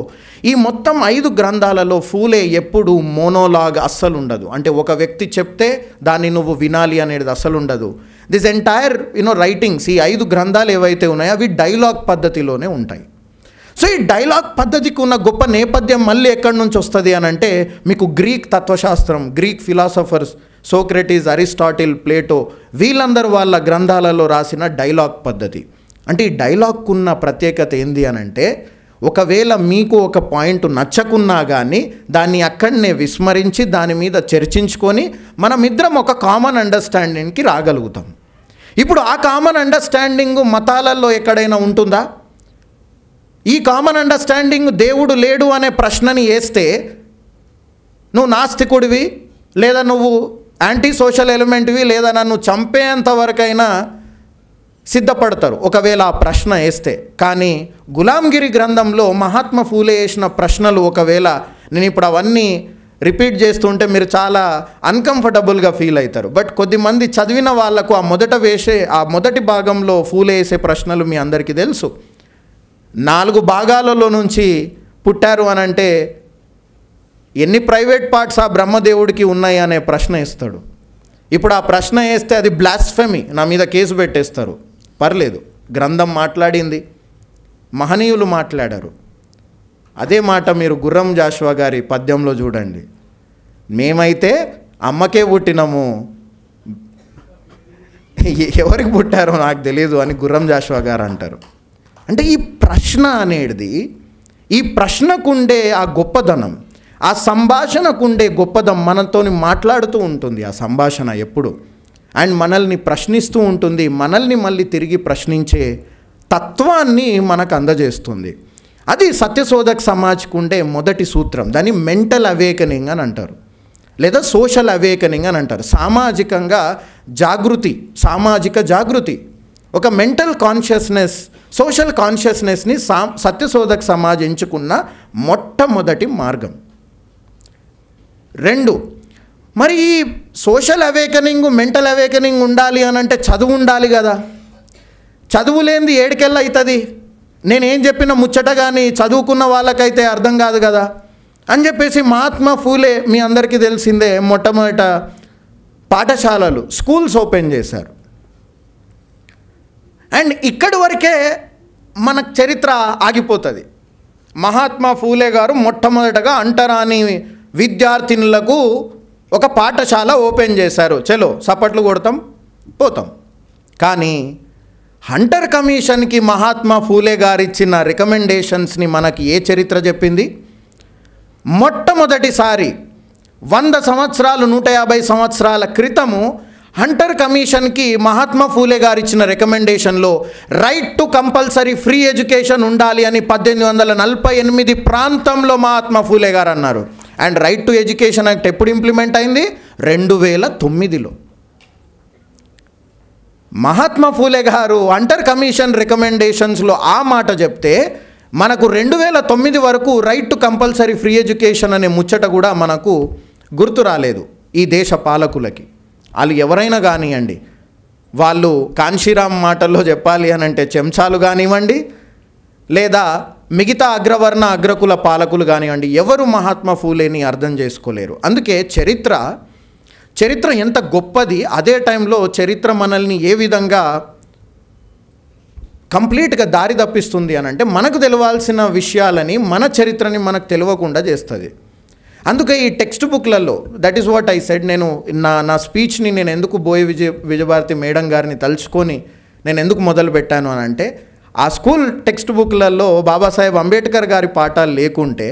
ఈ మొత్తం 5 గ్రంథాలలో ఫూలే ఎప్పుడు మోనోలాగ్ అస్సలు ఉండదు. అంటే ఒక వ్యక్తి చెప్తే దాన్ని నువ్వు వినాలి అనేది అస్సలు ఉండదు. దిస్ ఎంటైర్ రైటింగ్స్, ఈ 5 గ్రంథాలు ఏవైతే ఉన్నాయో అవి డైలాగ్ పద్ధతిలోనే ఉంటాయి. సో ఈ డైలాగ్ పద్ధతికి ఉన్న గొప్ప నేపథ్యం మళ్ళీ ఎక్కడి నుంచి వస్తుంది అని అంటే, మీకు గ్రీక్ తత్వశాస్త్రం, Greek philosophers Socrates, Aristotle, Plato, వీళ్ళందరూ వాళ్ళ గ్రంథాలలో రాసిన డైలాగ్ పద్ధతి. అంటే ఈ డైలాగ్కు ఉన్న ప్రత్యేకత ఏంది అని అంటే, ఒకవేళ మీకు ఒక పాయింట్ నచ్చకున్నా కానీ దాన్ని అక్కడనే విస్మరించి దాని మీద చర్చించుకొని మనమిద్దరం ఒక కామన్ అండర్స్టాండింగ్కి రాగలుగుతాం. ఇప్పుడు ఆ కామన్ అండర్స్టాండింగ్ మతాలలో ఎక్కడైనా ఉంటుందా? ఈ కామన్ అండర్స్టాండింగ్ దేవుడు లేడు అనే ప్రశ్నని వేస్తే నువ్వు నాస్తికుడివి, లేదా నువ్వు యాంటీ సోషల్ ఎలిమెంట్వి, లేదా నన్ను చంపేంత వరకైనా సిద్ధపడతారు ఒకవేళ ఆ ప్రశ్న వేస్తే. కానీ గులాంగిరి గ్రంథంలో మహాత్మా ఫూలే వేసిన ప్రశ్నలు, ఒకవేళ నేను ఇప్పుడు అవన్నీ రిపీట్ చేస్తుంటే మీరు చాలా అన్కంఫర్టబుల్గా ఫీల్ అవుతారు. బట్ కొద్దిమంది చదివిన వాళ్ళకు ఆ మొదటి భాగంలో ఫూలే వేసే ప్రశ్నలు మీ అందరికీ తెలుసు. 4 భాగాలలో నుంచి పుట్టారు అని అంటే ఎన్ని ప్రైవేట్ పార్ట్స్ ఆ బ్రహ్మదేవుడికి ఉన్నాయి అనే ప్రశ్న ఇస్తాడు. ఇప్పుడు ఆ ప్రశ్న వేస్తే అది బ్లాస్ఫెమీ, నా మీద కేసు పెట్టేస్తారు. పర్లేదు, గ్రంథం మాట్లాడింది, మహనీయులు మాట్లాడారు. అదే మాట మీరు గుర్రం జాషువా గారి పద్యంలో చూడండి, మేమైతే అమ్మకే పుట్టినాము, ఎవరికి పుట్టారో నాకు తెలియదు అని గుర్రం జాషువా గారు అంటారు. అంటే ఈ ప్రశ్న అనేది, ఈ ప్రశ్నకుండే ఆ గొప్పదనం, ఆ సంభాషణకుండే గొప్పదనం మనతో మాట్లాడుతూ ఉంటుంది ఆ సంభాషణ ఎప్పుడు. అండ్ మనల్ని ప్రశ్నిస్తూ ఉంటుంది, మనల్ని మళ్ళీ తిరిగి ప్రశ్నించే తత్వాన్ని మనకు అందజేస్తుంది. అది సత్యశోధక్ సమాజ్కు ఉండే మొదటి సూత్రం. దాన్ని మెంటల్ అవేకనింగ్ అని అంటారు, లేదా సోషల్ అవేకనింగ్ అని అంటారు. సామాజికంగా జాగృతి, సామాజిక జాగృతి, ఒక మెంటల్ కాన్షియస్నెస్, సోషల్ కాన్షియస్నెస్ని సత్యశోధక్ సమాజ్ ఎంచుకున్న మొట్టమొదటి మార్గం. 2, మరి ఈ సోషల్ అవేకనింగ్, మెంటల్ అవేకనింగ్ ఉండాలి అని అంటే చదువు ఉండాలి కదా. చదువు లేనిది ఏడికెళ్ళి అవుతుంది? నేనేం చెప్పిన ముచ్చట కానీ చదువుకున్న వాళ్ళకైతే అర్థం కాదు కదా అని చెప్పేసి మహాత్మా ఫూలే మీ అందరికీ తెలిసిందే మొట్టమొదట పాఠశాలలు, స్కూల్స్ ఓపెన్ చేశారు. అండ్ ఇక్కడి వరకే మన చరిత్ర ఆగిపోతుంది. మహాత్మా ఫూలే గారు మొట్టమొదటగా అంటరాని విద్యార్థినులకు ఒక పాఠశాల ఓపెన్ చేశారు. చలో సపట్లు కొడతాం పోతాం. కానీ హంటర్ కమిషన్కి మహాత్మా ఫూలే గారు ఇచ్చిన రికమెండేషన్స్ని మనకి ఏ చరిత్ర చెప్పింది? మొట్టమొదటిసారి 100 సంవత్సరాలు 150 సంవత్సరాల క్రితము హంటర్ కమిషన్కి మహాత్మా ఫూలే గారు ఇచ్చిన రికమెండేషన్లో right to compulsory free education ఉండాలి అని 1848 ప్రాంతంలో మహాత్మా ఫూలే గారు అన్నారు. And right to education act ఎప్పుడు ఇంప్లిమెంట్ అయింది? 2009లో. మహాత్మా ఫూలే గారు హంటర్ కమిషన్ రికమెండేషన్స్లో ఆ మాట చెప్తే మనకు 2009 వరకు right to compulsory free education అనే ముచ్చట కూడా మనకు గుర్తు రాలేదు ఈ దేశ పాలకులకి. వాళ్ళు ఎవరైనా కానివ్వండి, వాళ్ళు కాన్షీరామ్ మాటల్లో చెప్పాలి అని అంటే చెంచాలు కానివ్వండి, లేదా మిగతా అగ్రవర్ణ అగ్రకుల పాలకులు కానివ్వండి, ఎవరు మహాత్మా ఫూలేని అర్థం చేసుకోలేరు. అందుకే చరిత్ర ఎంత గొప్పది, అదే టైంలో చరిత్ర మనల్ని ఏ విధంగా కంప్లీట్గా దారి తప్పిస్తుంది అని అంటే మనకు తెలవాల్సిన విషయాలని, మన చరిత్రని మనకు తెలియకుండా చేస్తుంది. అందుకే ఈ టెక్స్ట్ బుక్లలో, that is what I said, నేను నా స్పీచ్ని నేను ఎందుకు బోయ విజయభారతి మేడం గారిని తలుచుకొని నేను ఎందుకు మొదలు పెట్టాను అని అంటే, ఆ స్కూల్ టెక్స్ట్ బుక్లలో బాబాసాహెబ్ అంబేద్కర్ గారి పాఠాలు లేకుంటే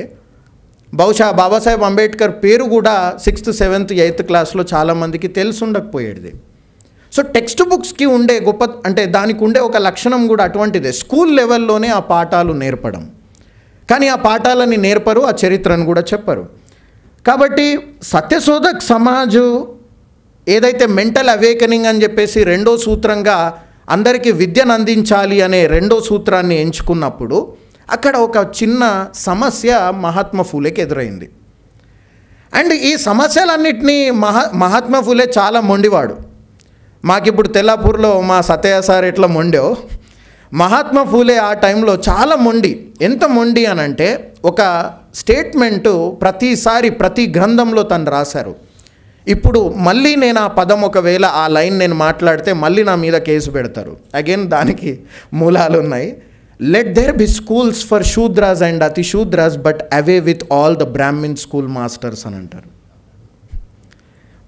బహుశా బాబాసాహెబ్ అంబేద్కర్ పేరు కూడా 6th 7th 8th క్లాస్లో చాలామందికి తెలిసి ఉండకపోయేది. సో టెక్స్ట్ బుక్స్కి ఉండే గొప్ప అంటే దానికి ఉండే ఒక లక్షణం కూడా అటువంటిదే, స్కూల్ లెవెల్లోనే ఆ పాఠాలు నేర్పడం. కానీ ఆ పాఠాలని నేర్పరు, ఆ చరిత్రను కూడా చెప్పరు. కాబట్టి సత్యశోధక్ సమాజు ఏదైతే మెంటల్ అవేకనింగ్ అని చెప్పేసి రెండో సూత్రంగా అందరికీ విద్యను అందించాలి అనే రెండో సూత్రాన్ని ఎంచుకున్నప్పుడు అక్కడ ఒక చిన్న సమస్య మహాత్మా ఫూలేకి ఎదురైంది. అండ్ ఈ సమస్యలన్నింటినీ మహాత్మా ఫూలే చాలా మొండివాడు. మాకిప్పుడు తెల్లాపూర్లో మా సత్యయ్య సార్ ఎట్లా మొండో, మహాత్మా ఫూలే ఆ టైంలో చాలా మొండి. ఎంత మొండి అనంటే ఒక స్టేట్మెంటు ప్రతిసారి ప్రతి గ్రంథంలో తను రాశారు. ఇప్పుడు మళ్ళీ నేను ఆ పదం ఒకవేళ ఆ లైన్ నేను మాట్లాడితే మళ్ళీ నా మీద కేసు పెడతారు. అగైన్ దానికి మూలాలు ఉన్నాయి. Let there be schools for Shudras and Ati Shudras but away with all the Brahmin school masters అని అంటారు.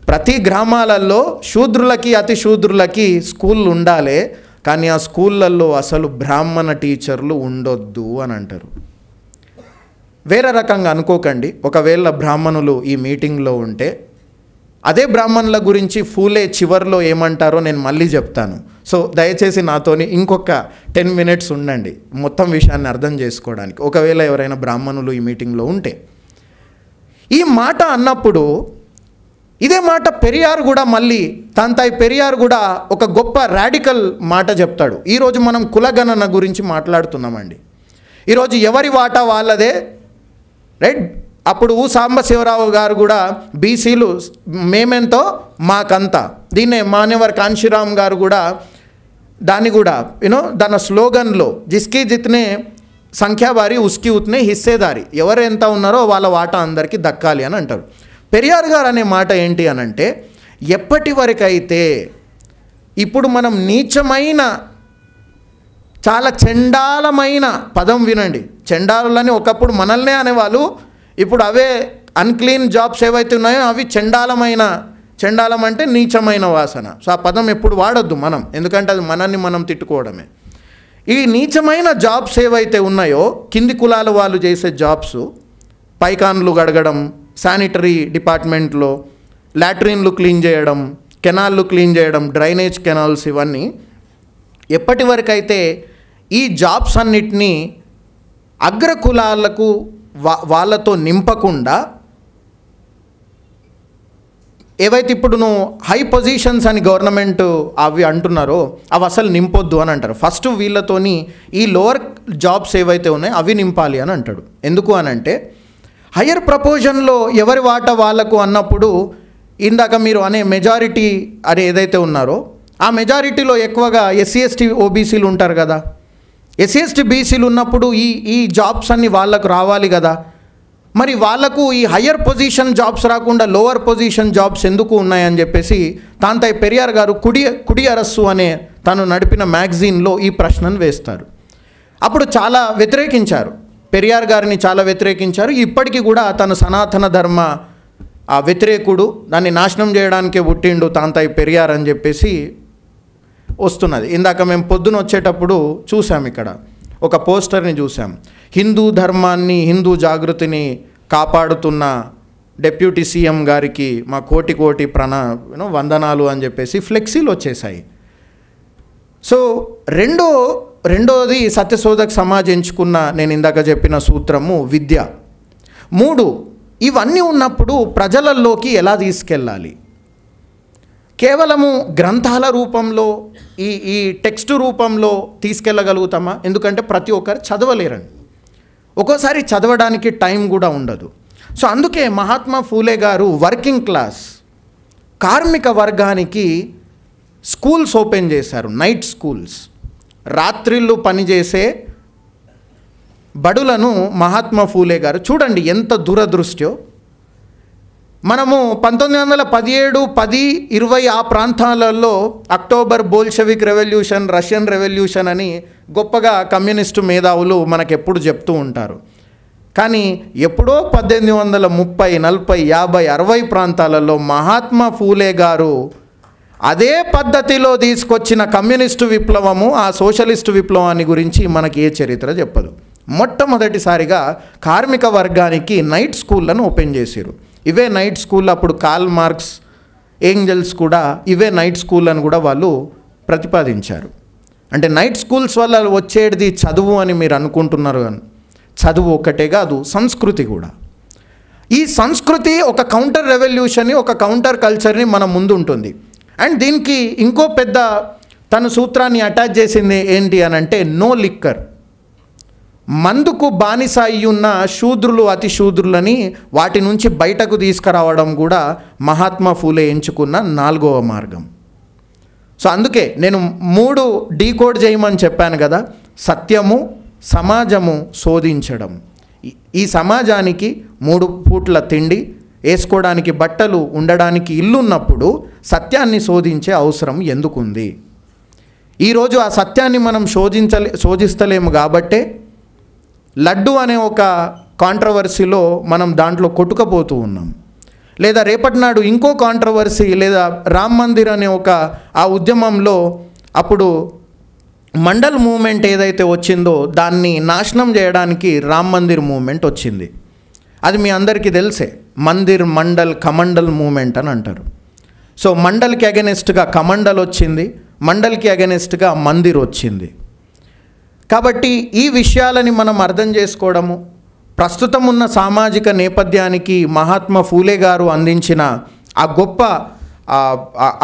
ప్రతి గ్రామాలలో శూద్రులకి అతి శూద్రులకి స్కూళ్ళు ఉండాలి, కానీ ఆ స్కూళ్ళల్లో అసలు బ్రాహ్మణ టీచర్లు ఉండొద్దు అని అంటారు. వేరే రకంగా అనుకోకండి, ఒకవేళ బ్రాహ్మణులు ఈ మీటింగ్లో ఉంటే అదే బ్రాహ్మణుల గురించి ఫూలే చివర్లో ఏమంటారో నేను మళ్ళీ చెప్తాను. సో దయచేసి నాతోని ఇంకొక 10 minutes ఉండండి మొత్తం విషయాన్ని అర్థం చేసుకోవడానికి, ఒకవేళ ఎవరైనా బ్రాహ్మణులు ఈ మీటింగ్లో ఉంటే. ఈ మాట అన్నప్పుడు ఇదే మాట పెరియార్ కూడా మళ్ళీ తాంతాయి పెరియార్ కూడా ఒక గొప్ప రాడికల్ మాట చెప్తాడు. ఈరోజు మనం కులగణన గురించి మాట్లాడుతున్నామండి. ఈరోజు ఎవరి వాటా వాళ్ళదే, రైట్? అప్పుడు సాంబశివరావు గారు కూడా బీసీలు మేమెంతో మాకంతా, దీన్నే మాన్యవర్ కాంశీరామ్ గారు కూడా దాన్ని కూడా దాని స్లోగన్లో జిస్కి జిత్నే సంఖ్యాబారి ఉస్కి ఉత్నే హిస్సేదారి, ఎవరు ఎంత ఉన్నారో వాళ్ళ వాటా అందరికీ దక్కాలి అని అంటారు. పెరియార్ గారు అనే మాట ఏంటి అనంటే, ఎప్పటి వరకైతే ఇప్పుడు మనం నీచమైన చాలా చండాలమైన పదం వినండి, చండాలని ఒకప్పుడు మనల్నే అనేవాళ్ళు, ఇప్పుడు అవే అన్క్లీన్ జాబ్స్ ఏవైతే ఉన్నాయో అవి చండాలం అంటే నీచమైన వాసన. సో ఆ పదం ఎప్పుడు వాడొద్దు మనం, ఎందుకంటే అది మనల్ని మనం తిట్టుకోవడమే. ఈ నీచమైన జాబ్స్ ఏవైతే ఉన్నాయో కింది కులాల వాళ్ళు చేసే జాబ్స్, పైకాన్లు గడగడం, శానిటరీ డిపార్ట్మెంట్లో లాట్రిన్లు క్లీన్ చేయడం, కెనాల్లు క్లీన్ చేయడం, డ్రైనేజ్ కెనాల్స్, ఇవన్నీ ఎప్పటి వరకైతే ఈ జాబ్స్ అన్నిటినీ అగ్ర కులాలకు వాళ్ళతో నింపకుండా, ఏవైతే ఇప్పుడు నువ్వు హై పొజిషన్స్ అని గవర్నమెంట్ అవి అంటున్నారో అవి అసలు నింపొద్దు అని అంటారు. ఫస్ట్ వీళ్ళతోని ఈ లోవర్ జాబ్స్ ఏవైతే ఉన్నాయో అవి నింపాలి అని అంటాడు. ఎందుకు అనంటే హయ్యర్ ప్రపోజన్లో ఎవరి వాటా వాళ్ళకు అన్నప్పుడు ఇందాక మీరు అనే మెజారిటీ అని ఏదైతే ఉన్నారో ఆ మెజారిటీలో ఎక్కువగా ఎస్సీ ఎస్టీ ఓబీసీలు ఉంటారు కదా. ఎస్సీ ఎస్టీ బీసీలు ఉన్నప్పుడు ఈ జాబ్స్ అన్నీ వాళ్ళకు రావాలి కదా. మరి వాళ్లకు ఈ హయ్యర్ పొజిషన్ జాబ్స్ రాకుండా లోవర్ పొజిషన్ జాబ్స్ ఎందుకు ఉన్నాయని చెప్పేసి తాంతాయి పెరియార్ గారు కుడి అరస్సు అనే తను నడిపిన మ్యాగజైన్లో ఈ ప్రశ్నను వేస్తారు. అప్పుడు చాలా వ్యతిరేకించారు, పెరియార్ గారిని చాలా వ్యతిరేకించారు. ఇప్పటికీ కూడా తను సనాతన ధర్మ ఆ వ్యతిరేకుడు, దాన్ని నాశనం చేయడానికే పుట్టిండు తాంతాయి పెరియార్ అని చెప్పేసి వస్తున్నది. ఇందాక మేము పొద్దున వచ్చేటప్పుడు చూసాం, ఇక్కడ ఒక పోస్టర్ని చూసాం, హిందూ ధర్మాన్ని హిందూ జాగృతిని కాపాడుతున్న డిప్యూటీ సీఎం గారికి మా కోటి వందనాలు అని చెప్పేసి ఫ్లెక్సీలు వచ్చేసాయి. సో రెండోది సత్యశోధక్ సమాజ్ ఎంచుకున్న నేను ఇందాక చెప్పిన సూత్రము విద్య. 3 ఇవన్నీ ఉన్నప్పుడు ప్రజలలోకి ఎలా తీసుకెళ్ళాలి? కేవలము గ్రంథాల రూపంలో ఈ టెక్స్ట్ రూపంలో తీసుకెళ్ళగలుగుతామా? ఎందుకంటే ప్రతి ఒక్కరు చదవలేరండి, ఒక్కోసారి చదవడానికి టైం కూడా ఉండదు. సో అందుకే మహాత్మా ఫూలే గారు వర్కింగ్ క్లాస్ కార్మిక వర్గానికి స్కూల్స్ ఓపెన్ చేశారు, నైట్ స్కూల్స్. రాత్రిళ్ళు పనిచేసే బడులను మహాత్మా ఫూలే గారు, చూడండి ఎంత దురదృష్టో. మనము 1917, 10, 20 ఆ ప్రాంతాలలో అక్టోబర్ బోల్షెవిక్ రెవల్యూషన్, రష్యన్ రెవల్యూషన్ అని గొప్పగా కమ్యూనిస్టు మేధావులు మనకెప్పుడు చెప్తూ ఉంటారు. కానీ ఎప్పుడో 1830, 40, 50, 60 ప్రాంతాలలో మహాత్మా ఫూలే గారు అదే పద్ధతిలో తీసుకొచ్చిన కమ్యూనిస్టు విప్లవము, ఆ సోషలిస్టు విప్లవాన్ని గురించి మనకి ఏ చరిత్ర చెప్పదు. మొట్టమొదటిసారిగా కార్మిక వర్గానికి నైట్ స్కూళ్ళను ఓపెన్ చేశారు. ఇవే నైట్ స్కూల్, అప్పుడు కార్ల్ మార్క్స్, ఏంజల్స్ కూడా ఇవే నైట్ స్కూల్ అని కూడా వాళ్ళు ప్రతిపాదించారు. అంటే నైట్ స్కూల్స్ వల్ల వచ్చేది చదువు అని మీరు అనుకుంటున్నారు, కానీ చదువు ఒకటే కాదు, సంస్కృతి కూడా. ఈ సంస్కృతి ఒక కౌంటర్ రెవల్యూషన్ని, ఒక కౌంటర్ కల్చర్ని మన ముందు ఉంటుంది. అండ్ దీనికి ఇంకో పెద్ద తన సూత్రాన్ని అటాచ్ చేసింది ఏంటి అని అంటే నో లిక్కర్. మందుకు బానిస అయ్యున్న శూద్రులు, అతి శూద్రులని వాటి నుంచి బయటకు తీసుకురావడం కూడా మహాత్మా ఫూలే ఎంచుకున్న 4వ మార్గం. సో అందుకే నేను 3 డీకోడ్ చేయమని చెప్పాను కదా. సత్యము, సమాజము, శోధించడం. ఈ సమాజానికి 3 పూట్ల తిండి, వేసుకోవడానికి బట్టలు, ఉండడానికి ఇల్లు ఉన్నప్పుడు సత్యాన్ని శోధించే అవసరం ఎందుకుంది? ఈరోజు ఆ సత్యాన్ని మనం శోధిస్తలేము కాబట్టే లడ్డు అనే ఒక కాంట్రవర్సీలో మనం దాంట్లో కొట్టుకపోతూ ఉన్నాం. లేదా రేపటి నాడు ఇంకో కాంట్రవర్సీ, లేదా రామ్ మందిర్ అనే ఒక ఆ ఉద్యమంలో అప్పుడు మండల్ మూవ్మెంట్ ఏదైతే వచ్చిందో దాన్ని నాశనం చేయడానికి రామ్ మందిర్ మూవ్మెంట్ వచ్చింది. అది మీ అందరికీ తెలిసే. మందిర్, మండల్, కమండల్ మూవ్మెంట్ అని అంటారు. సో మండల్కి అగెనెస్ట్గా కమండల్ వచ్చింది, మండల్కి అగెనెస్ట్గా మందిర్ వచ్చింది. కాబట్టి ఈ విషయాలని మనం అర్థం చేసుకోవడము, ప్రస్తుతం ఉన్న సామాజిక నేపథ్యానికి మహాత్మా ఫూలే గారు అందించిన ఆ గొప్ప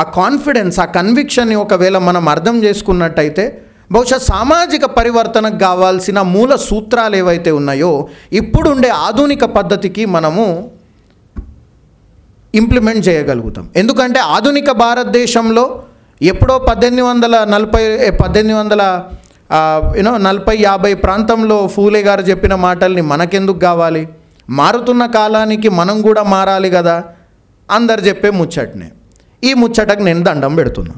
ఆ కాన్ఫిడెన్స్, ఆ కన్విక్షన్ని ఒకవేళ మనం అర్థం చేసుకున్నట్టయితే బహుశా సామాజిక పరివర్తనకు కావాల్సిన మూల సూత్రాలు ఏవైతే ఉన్నాయో ఇప్పుడుండే ఆధునిక పద్ధతికి మనము ఇంప్లిమెంట్ చేయగలుగుతాం. ఎందుకంటే ఆధునిక భారతదేశంలో ఎప్పుడో 1840-50 ప్రాంతంలో ఫూలే గారు చెప్పిన మాటల్ని మనకెందుకు కావాలి? మారుతున్న కాలానికి మనం కూడా మారాలి కదా. అందరు చెప్పే ముచ్చటనే. ఈ ముచ్చటకు నేను దండం పెడుతున్నా.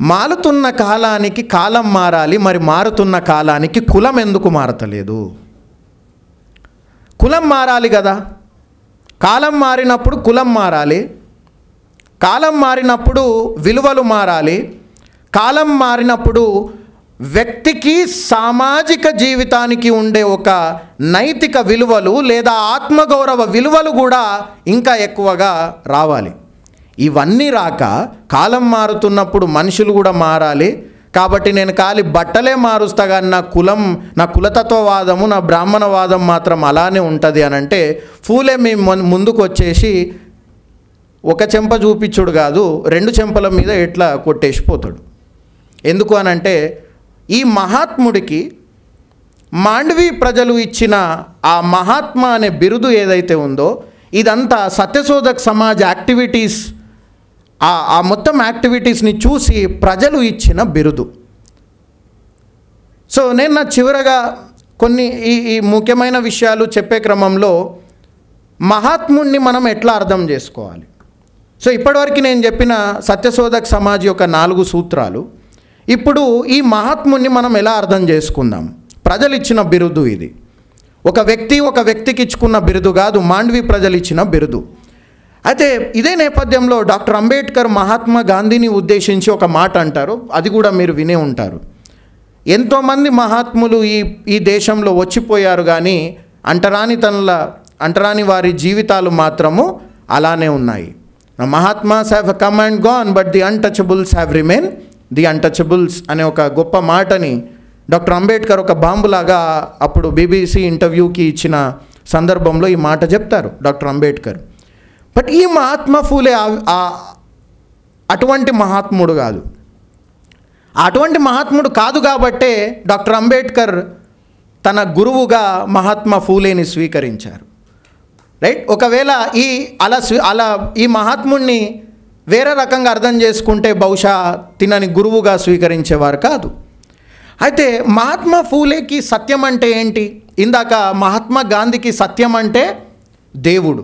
మారుతున్న కాలానికి కాలం మారాలి, మరి మారుతున్న కాలానికి కులం ఎందుకు మారతలేదు? కులం మారాలి కదా. కాలం మారినప్పుడు కులం మారాలి, కాలం మారినప్పుడు విలువలు మారాలి, కాలం మారినప్పుడు వ్యక్తికి సామాజిక జీవితానికి ఉండే ఒక నైతిక విలువలు లేదా ఆత్మగౌరవ విలువలు కూడా ఇంకా ఎక్కువగా రావాలి. ఇవన్నీ రాక కాలం మారుతున్నప్పుడు మనుషులు కూడా మారాలి, కాబట్టి నేను ఖాళీ బట్టలే మారుస్తా కానీ నా కులతత్వవాదము, నా బ్రాహ్మణవాదం మాత్రం అలానే ఉంటుంది అని అంటే ఫూలే మీ ముందుకు వచ్చేసి ఒక చెంప చూపించుడు కాదు, 2 చెంపల మీద ఎట్లా కొట్టేసిపోతాడు. ఎందుకు అనంటే ఈ మహాత్ముడికి మాండవీ ప్రజలు ఇచ్చిన ఆ మహాత్మా అనే బిరుదు ఏదైతే ఉందో ఇదంతా సత్యశోధక్ సమాజ్ యాక్టివిటీస్, ఆ మొత్తం యాక్టివిటీస్ని చూసి ప్రజలు ఇచ్చిన బిరుదు. సో నేను చివరగా కొన్ని ఈ ముఖ్యమైన విషయాలు చెప్పే క్రమంలో మహాత్ముడిని మనం ఎట్లా అర్థం చేసుకోవాలి. సో ఇప్పటివరకు నేను చెప్పిన సత్యశోధక్ సమాజ్ యొక్క 4 సూత్రాలు. ఇప్పుడు ఈ మహాత్ముడిని మనం ఎలా అర్థం చేసుకుందాం? ప్రజలు ఇచ్చిన బిరుదు ఇది. ఒక వ్యక్తికి ఇచ్చుకున్న బిరుదు కాదు, మాండవీ ప్రజలు ఇచ్చిన బిరుదు. అయితే ఇదే నేపథ్యంలో డాక్టర్ అంబేద్కర్ మహాత్మా గాంధీని ఉద్దేశించి ఒక మాట అంటారు, అది కూడా మీరు వినే ఉంటారు. ఎంతోమంది మహాత్ములు ఈ దేశంలో వచ్చిపోయారు, కానీ అంటరాని వారి జీవితాలు మాత్రము అలానే ఉన్నాయి. Mahatmas have come and gone but the untouchables have remain the untouchables అనే ఒక గొప్ప మాటని డాక్టర్ అంబేద్కర్ ఒక బాంబులాగా అప్పుడు BBC ఇంటర్వ్యూకి ఇచ్చిన సందర్భంలో ఈ మాట చెప్తారు డాక్టర్ అంబేద్కర్. బట్ ఈ మహాత్మా ఫూలే అటువంటి మహాత్ముడు కాదు. అటువంటి మహాత్ముడు కాదు కాబట్టే డాక్టర్ అంబేద్కర్ తన గురువుగా మహాత్మా ఫూలేని స్వీకరించారు. రైట్. ఒకవేళ అలా ఈ మహాత్ముడిని వేరే రకంగా అర్థం చేసుకుంటే బహుశా తినని గురువుగా స్వీకరించేవారు కాదు. అయితే మహాత్మా ఫూలేకి సత్యం అంటే ఏంటి? ఇందాక మహాత్మా గాంధీకి సత్యం అంటే దేవుడు,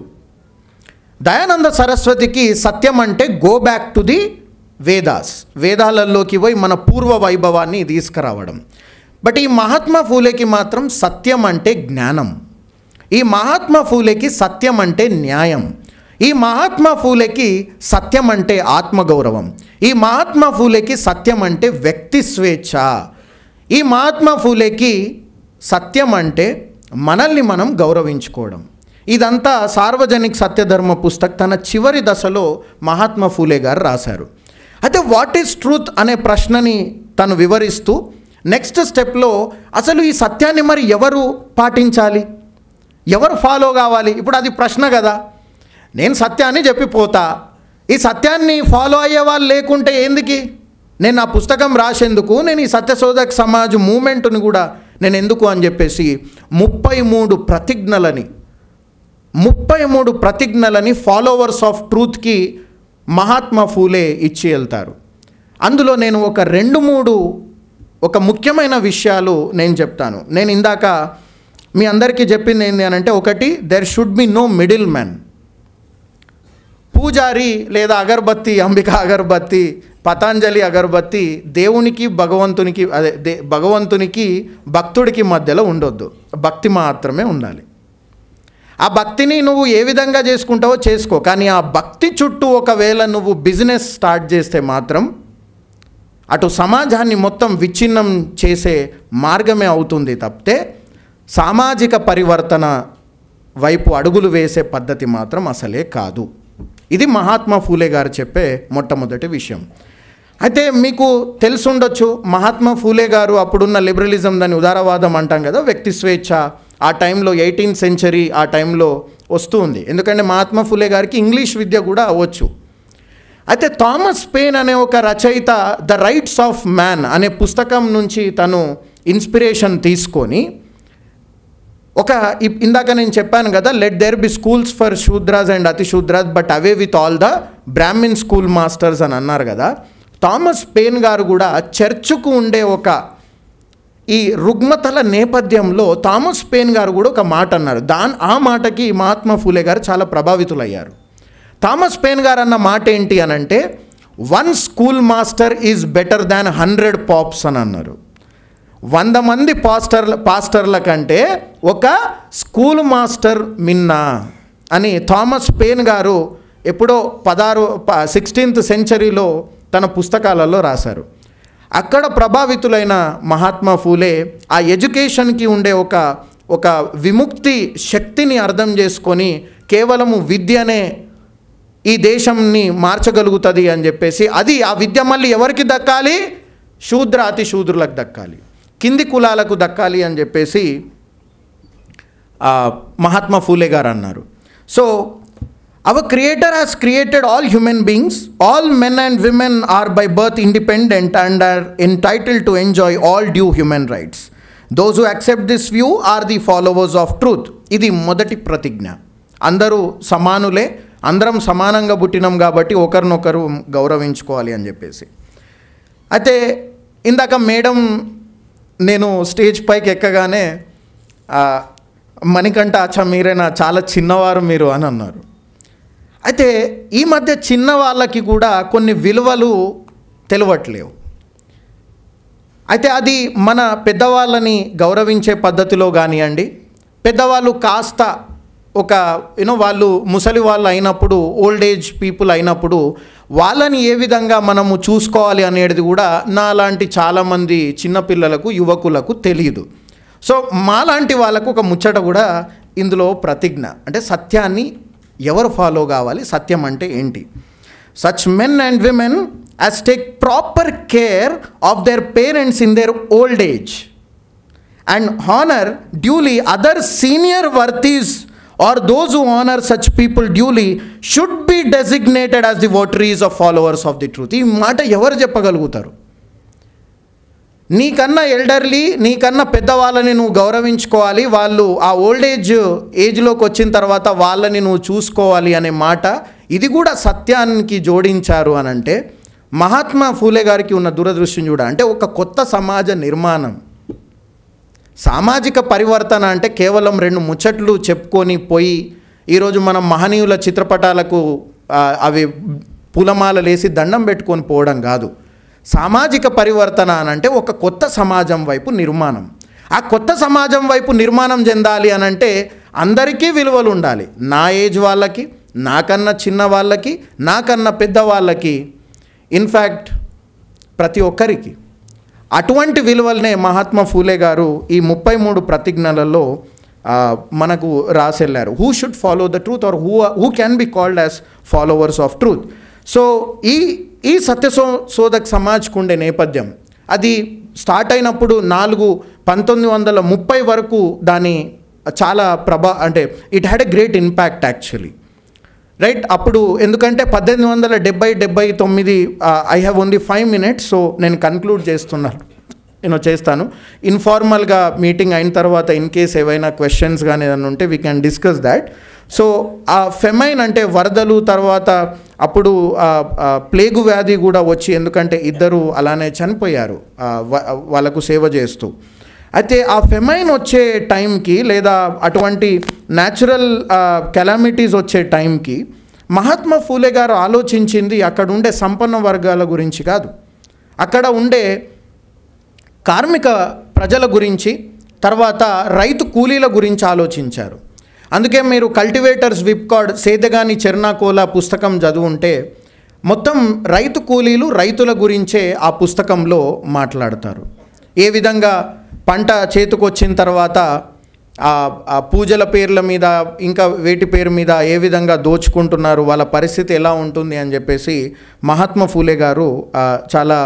దయానంద సరస్వతికి సత్యం అంటే గో బ్యాక్ టు ది వేదాలలోకి పోయి మన పూర్వ వైభవాన్ని తీసుకురావడం. బట్ ఈ మహాత్మా ఫూలేకి మాత్రం సత్యం అంటే జ్ఞానం. ఈ మహాత్మా ఫూలేకి సత్యం అంటే న్యాయం. ఈ మహాత్మా ఫూలేకి సత్యం అంటే ఆత్మగౌరవం, ఈ మహాత్మా ఫూలేకి సత్యం అంటే వ్యక్తి స్వేచ్ఛ, ఈ మహాత్మా ఫూలేకి సత్యం అంటే మనల్ని మనం గౌరవించుకోవడం. ఇదంతా సార్వజనిక సత్యధర్మ పుస్తక్ తన చివరి దశలో మహాత్మా ఫూలే గారు రాశారు. అయితే వాట్ ఈస్ ట్రూత్ అనే ప్రశ్నని తను వివరిస్తూ నెక్స్ట్ స్టెప్లో అసలు ఈ సత్యాన్ని మరి ఎవరు పాటించాలి, ఎవరు ఫాలో కావాలి? ఇప్పుడు అది ప్రశ్న కదా. నేను సత్యాన్ని చెప్పిపోతా, ఈ సత్యాన్ని ఫాలో అయ్యే వాళ్ళు లేకుంటే ఎందుకు నేను నా పుస్తకం రాసేందుకు, నేను ఈ సత్యశోధక్ సమాజ్ మూమెంట్ని కూడా నేను ఎందుకు అని చెప్పేసి 33 ప్రతిజ్ఞలని ఫాలోవర్స్ ఆఫ్ ట్రూత్కి మహాత్మా ఫూలే ఇచ్చి వెళ్తారు. అందులో నేను ఒక 2-3 ఒక ముఖ్యమైన విషయాలు నేను చెప్తాను. నేను ఇందాక మీ అందరికీ చెప్పింది ఏంటి అని అంటే, ఒకటి, there should be no middle man. పూజారి లేదా అగరబత్తి, అంబికా అగరబత్తి, పతాంజలి అగరబత్తి దేవునికి భగవంతునికి భక్తుడికి మధ్యలో ఉండొద్దు, భక్తి మాత్రమే ఉండాలి. ఆ భక్తిని నువ్వు ఏ విధంగా చేసుకుంటావో చేసుకో, కానీ ఆ భక్తి చుట్టూ ఒకవేళ నువ్వు బిజినెస్ స్టార్ట్ చేస్తే మాత్రం అటు సమాజాన్ని మొత్తం విచ్ఛిన్నం చేసే మార్గమే అవుతుంది తప్పితే సామాజిక పరివర్తన వైపు అడుగులు వేసే పద్ధతి మాత్రం అసలే కాదు. ఇది మహాత్మా ఫూలే గారు చెప్పే మొట్టమొదటి విషయం. అయితే మీకు తెలుసుండొచ్చు, మహాత్మా ఫూలే గారు అప్పుడున్న లిబరలిజం, దాని ఉదారవాదం అంటాం కదా, వ్యక్తి స్వేచ్ఛ, ఆ టైంలో 18th సెంచరీ ఆ టైంలో వస్తూ ఉంది. ఎందుకంటే మహాత్మా ఫూలే గారికి ఇంగ్లీష్ విద్య కూడా అవ్వచ్చు. అయితే థామస్ పెయిన్ అనే ఒక రచయిత ద రైట్స్ ఆఫ్ మ్యాన్ అనే పుస్తకం నుంచి తను ఇన్స్పిరేషన్ తీసుకొని ఇందాక నేను చెప్పాను కదా, let there be schools for Shudras and Atishudras but away with all the Brahmin school masters అని అన్నారు కదా. థామస్ పెయిన్ గారు కూడా చర్చ్కు ఉండే ఈ రుగ్మతల నేపథ్యంలో థామస్ పెయిన్ గారు కూడా ఒక మాట అన్నారు. ఆ మాటకి మహాత్మా ఫూలే గారు చాలా ప్రభావితులయ్యారు. థామస్ పెయిన్ గారు అన్న మాట ఏంటి అని అంటే, 1 school master is better than 100 pops అని అన్నారు. 100 మంది పాస్టర్ల కంటే ఒక స్కూల్ మాస్టర్ మిన్నా అని థామస్ పెయిన్ గారు ఎప్పుడో 16th సెంచరీలో తన పుస్తకాలలో రాశారు. అక్కడ ప్రభావితులైన మహాత్మా ఫూలే ఆ ఎడ్యుకేషన్కి ఉండే ఒక విముక్తి శక్తిని అర్థం చేసుకొని కేవలము విద్యనే ఈ దేశంని మార్చగలుగుతుంది అని చెప్పేసి, ఆ విద్య మళ్ళీ ఎవరికి దక్కాలి? అతి శూద్రులకు దక్కాలి, కింది కులాలకు దక్కాలి అని చెప్పేసి మహాత్మా ఫూలే గారు అన్నారు. So our creator has created all human beings, all men and women are by birth independent and are entitled to enjoy all due human rights. Those who accept this view are the followers of truth. ఇది మొదటి ప్రతిజ్ఞ. అందరూ సమానులే, అందరం సమానంగా పుట్టినాం కాబట్టి ఒకరినొకరు గౌరవించుకోవాలి అని చెప్పేసి. అయితే ఇందాక మేడం నేను స్టేజ్ పైకి ఎక్కగానే మణికంఠ అచ్చా మీరేనా, చాలా చిన్నవారు మీరు అని అన్నారు. అయితే ఈ మధ్య చిన్న వాళ్ళకి కూడా కొన్ని విలువలు తెలియట్లేవు. అయితే అది మన పెద్దవాళ్ళని గౌరవించే పద్ధతిలో కానివ్వండి, పెద్దవాళ్ళు కాస్త వాళ్ళు ముసలి వాళ్ళు అయినప్పుడు, ఓల్డ్ ఏజ్ పీపుల్ అయినప్పుడు వాళ్ళని ఏ విధంగా మనము చూసుకోవాలి అనేది కూడా నాలాంటి చాలామంది చిన్నపిల్లలకు, యువకులకు తెలియదు. సో మాలాంటి వాళ్ళకు ఒక ముచ్చట కూడా ఇందులో ప్రతిజ్ఞ, అంటే సత్యాన్ని ఎవరు ఫాలో కావాలి, సత్యం అంటే ఏంటి. Such men and women as take proper care of their parents in their old age and honour duly other senior worthies or those who honor such people duly should be designated as the votaries of followers of the truth. ఈ మాట ఎవరు చెప్పగలుగుతారు? నీకన్నా elderly, నీకన్నా పెద్దవాళ్ళని నువ్వు గౌరవించుకోవాలి, వాళ్ళు ఆ ఓల్డ్ ఏజ్లోకి వచ్చిన తర్వాత వాళ్ళని నువ్వు చూసుకోవాలి అనే మాట, ఇది కూడా సత్యానికి జోడించారు అని అంటే మహాత్మా ఫూలే గారికి ఉన్న దురదృష్టం చూడ. అంటే ఒక కొత్త సమాజ నిర్మాణం, సామాజిక పరివర్తన అంటే కేవలం 2 ముచ్చట్లు చెప్పుకొని పోయి ఈరోజు మనం మహనీయుల చిత్రపటాలకు అవి పూలమాలలేసి దండం పెట్టుకొని పోవడం కాదు. సామాజిక పరివర్తన అని అంటే ఒక కొత్త సమాజం వైపు నిర్మాణం. ఆ కొత్త సమాజం వైపు నిర్మాణం చెందాలి అని అంటే అందరికీ విలువలు ఉండాలి. నా ఏజ్ వాళ్ళకి, నాకన్నా చిన్న వాళ్ళకి, నాకన్నా పెద్దవాళ్ళకి, ఇన్ఫ్యాక్ట్ ప్రతి ఒక్కరికి. అటువంటి విలువలనే మహాత్మా ఫూలే గారు ఈ 33 ప్రతిజ్ఞలలో మనకు రాసెళ్ళారు. Who should follow the truth or who can be called as followers of truth. So ఈ సత్యశోధక్ సమాజ్కు ఉండే నేపథ్యం, అది స్టార్ట్ అయినప్పుడు 1930 వరకు దాని చాలా అంటే it had a great impact actually, right. అప్పుడు ఎందుకంటే 1879 I have only 5 minutes, so నేను కన్క్లూడ్ చేస్తాను. ఇన్ఫార్మల్గా మీటింగ్ అయిన తర్వాత ఇన్ కేస్ ఏవైనా క్వశ్చన్స్ కానీ ఏదైనా ఉంటే we can discuss that. So ఆ ఫెమైన్ అంటే వరదలు, తర్వాత అప్పుడు ప్లేగు వ్యాధి కూడా వచ్చి, ఎందుకంటే ఇద్దరు అలానే చనిపోయారు వాళ్ళకు సేవ చేస్తూ. అయితే ఆ ఫెమైన్ వచ్చే టైంకి లేదా అటువంటి న్యాచురల్ కెలామిటీస్ వచ్చే టైంకి మహాత్మా ఫూలే గారు ఆలోచించింది అక్కడ ఉండే సంపన్న వర్గాల గురించి కాదు, అక్కడ ఉండే కార్మిక ప్రజల గురించి, తర్వాత రైతు కూలీల గురించి ఆలోచించారు. అందుకే మీరు కల్టివేటర్స్ విప్కార్డ్ సేదగాని చెర్నాకోలా పుస్తకం చదువుంటే మొత్తం రైతు కూలీలు, రైతుల గురించే ఆ పుస్తకంలో మాట్లాడతారు. ఏ విధంగా పంట చేతికొచ్చిన తర్వాత ఆ పూజల పేర్ల మీద ఇంకా వేటి పేరు మీద ఏ విధంగా దోచుకుంటున్నారు, వాళ్ళ పరిస్థితి ఎలా ఉంటుంది అని చెప్పేసి మహాత్మా ఫూలే గారు చాలా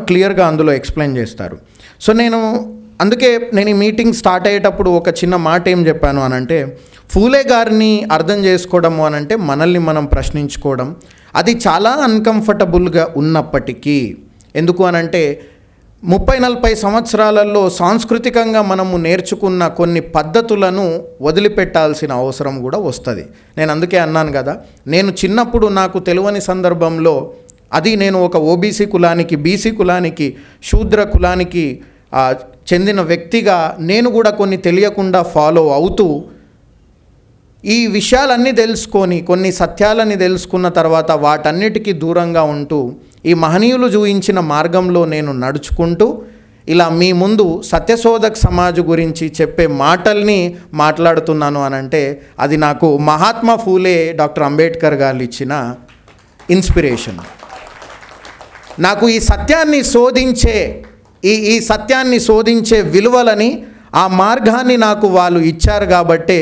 క్లియర్గా అందులో ఎక్స్ప్లెయిన్ చేస్తారు. సో అందుకే నేను ఈ మీటింగ్ స్టార్ట్ అయ్యేటప్పుడు ఒక చిన్న మాట ఏం చెప్పాను అనంటే, ఫూలే గారిని అర్థం చేసుకోవడము అనంటే మనల్ని మనం ప్రశ్నించుకోవడం, అది చాలా అన్కంఫర్టబుల్గా ఉన్నప్పటికీ, ఎందుకు అనంటే 30-40 సంవత్సరాలలో సాంస్కృతికంగా మనము నేర్చుకున్న కొన్ని పద్ధతులను వదిలిపెట్టాల్సిన అవసరం కూడా వస్తుంది. నేను అందుకే అన్నాను కదా, నేను చిన్నప్పుడు నాకు తెలియని సందర్భంలో, అది నేను ఒక ఓబీసీ కులానికి, బీసీ కులానికి, శూద్ర కులానికి చెందిన వ్యక్తిగా నేను కూడా కొన్ని తెలియకుండా ఫాలో అవుతూ ఈ విషయాలన్నీ తెలుసుకొని, కొన్ని సత్యాలని తెలుసుకున్న తర్వాత వాటన్నిటికీ దూరంగా ఉంటూ ఈ మహనీయులు చూయించిన మార్గంలో నేను నడుచుకుంటూ ఇలా మీ ముందు సత్యశోధక్ సమాజ్ గురించి చెప్పే మాటల్ని మాట్లాడుతున్నాను అనంటే అది నాకు మహాత్మా ఫూలే, డాక్టర్ అంబేద్కర్ గారు ఇచ్చిన ఇన్స్పిరేషన్. నాకు ఈ సత్యాన్ని శోధించే విలువలని, ఆ మార్గాన్ని నాకు వాళ్ళు ఇచ్చారు కాబట్టే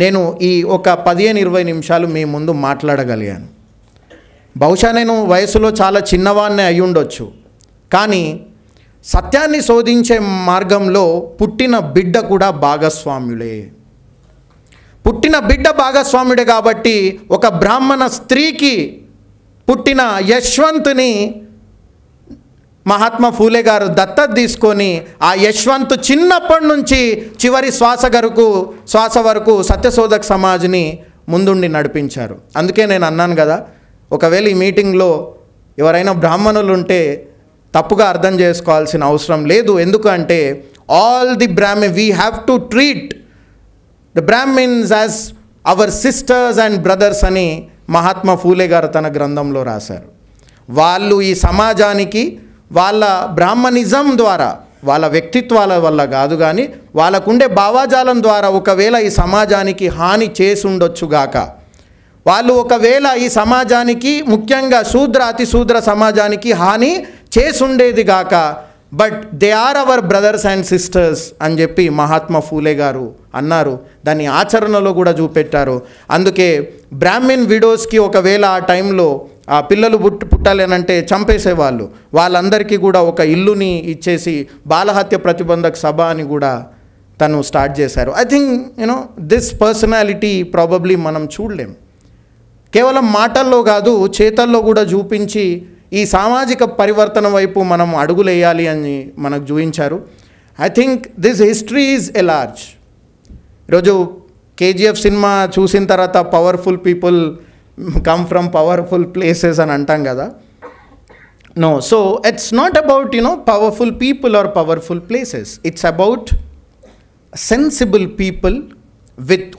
నేను ఈ ఒక 15-20 నిమిషాలు మీ ముందు మాట్లాడగలిగాను. బహుశా నేను వయసులో చాలా చిన్నవాడినే అయి ఉండొచ్చు, కానీ సత్యాన్ని శోధించే మార్గంలో పుట్టిన బిడ్డ కూడా భాగస్వామ్యుడే కాబట్టి ఒక బ్రాహ్మణ స్త్రీకి పుట్టిన యశ్వంత్ని మహాత్మా ఫూలే గారు దత్తత తీసుకొని ఆ యశ్వంత్ చిన్నప్పటి నుంచి చివరి శ్వాస వరకు సత్యశోధక్ సమాజ్ని ముందుండి నడిపించారు. అందుకే నేను అన్నాను కదా, ఒకవేళ ఈ మీటింగ్లో ఎవరైనా బ్రాహ్మణులు ఉంటే తప్పుగా అర్థం చేసుకోవాల్సిన అవసరం లేదు. ఎందుకంటే we have to treat the Brahmins as our sisters and brothers అని మహాత్మా ఫూలే గారు తన గ్రంథంలో రాశారు. వాళ్ళు ఈ సమాజానికి వాళ్ళ బ్రాహ్మణిజం ద్వారా, వాళ్ళ వ్యక్తిత్వాల వల్ల కాదు, కానీ వాళ్ళకుండే భావాజాలం ద్వారా ఒకవేళ ఈ సమాజానికి హాని చేసి ఉండొచ్చుగాక, వాళ్ళు ఒకవేళ ఈ సమాజానికి, ముఖ్యంగా అతి శూద్ర సమాజానికి హాని చేసుండేది గాక, but they are our brothers and sisters అని చెప్పి మహాత్మా ఫూలే గారు అన్నారు. దాన్ని ఆచరణలో కూడా చూపెట్టారు. అందుకే బ్రాహ్మిన్ విడోస్కి ఒకవేళ ఆ టైంలో ఆ పిల్లలు పుట్టాలి అనంటే చంపేసేవాళ్ళు, వాళ్ళందరికీ కూడా ఒక ఇల్లుని ఇచ్చేసి బాలహత్య ప్రతిబంధక సభ అని కూడా తను స్టార్ట్ చేశారు. I think this personality probably మనం చూడలేం. కేవలం మాటల్లో కాదు, చేతల్లో కూడా చూపించి ఈ సామాజిక పరివర్తన వైపు మనం అడుగులేయాలి అని మనకు చూపించారు. I think this history is a large. ఈరోజు కేజీఎఫ్ సినిమా చూసిన తర్వాత powerful people come from powerful places అని అంటాం కదా. No, so it's not about powerful people are powerful places. It's about sensible people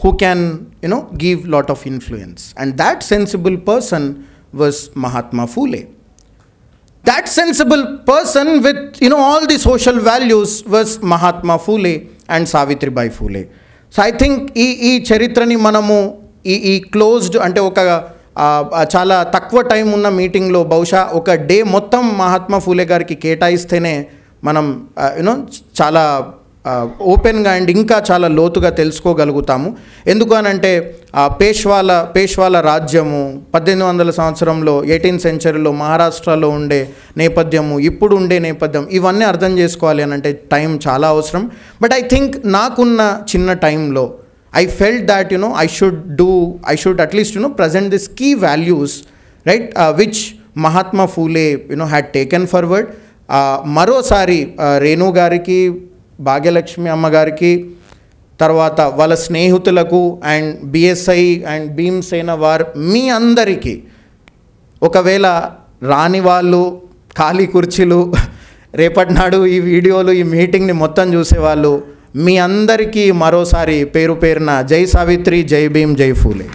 who can give lot of influence, and that sensible person was Mahatma Phule. That sensible person with all the social values was Mahatma Phule and Savitribai Phule. So I think ఈ చరిత్రని మనము ఈ closed అంటే ఒక చాలా తక్కువ time ఉన్న మీటింగ్లో బహుశా ఒక డే మొత్తం మహాత్మా ఫూలే గారికి కేటాయిస్తేనే మనం యూనో చాలా ఓపెన్గా అండ్ ఇంకా చాలా లోతుగా తెలుసుకోగలుగుతాము. ఎందుకు అనంటే పేష్వాల రాజ్యము 1800 సంవత్సరంలో 18th సెంచరీలో మహారాష్ట్రలో ఉండే నేపథ్యము, ఇప్పుడు ఉండే నేపథ్యం, ఇవన్నీ అర్థం చేసుకోవాలి అని అంటే టైం చాలా అవసరం. బట్ ఐ థింక్ నాకున్న చిన్న టైంలో I felt that I should at least present these key values, right, which Mahatma Phule had taken forward. మరోసారి రేణు గారికి, భాగ్యలక్ష్మి అమ్మ గారికి, తర్వాత వాళ్ళ స్నేహితులకు అండ్ బిఎస్ఐ అండ్ భీమసేన వారు మీ అందరికీ, ఒకవేళ రాని వాళ్ళు ఖాళీ కుర్చీలు రేపటి నాడు ఈ వీడియోలు ఈ మీటింగ్ని మొత్తం చూసేవాళ్ళు, మీ అందరికీ మరోసారి పేరు పేరున జై సావిత్రి, జై భీమ్, జై ఫూలే.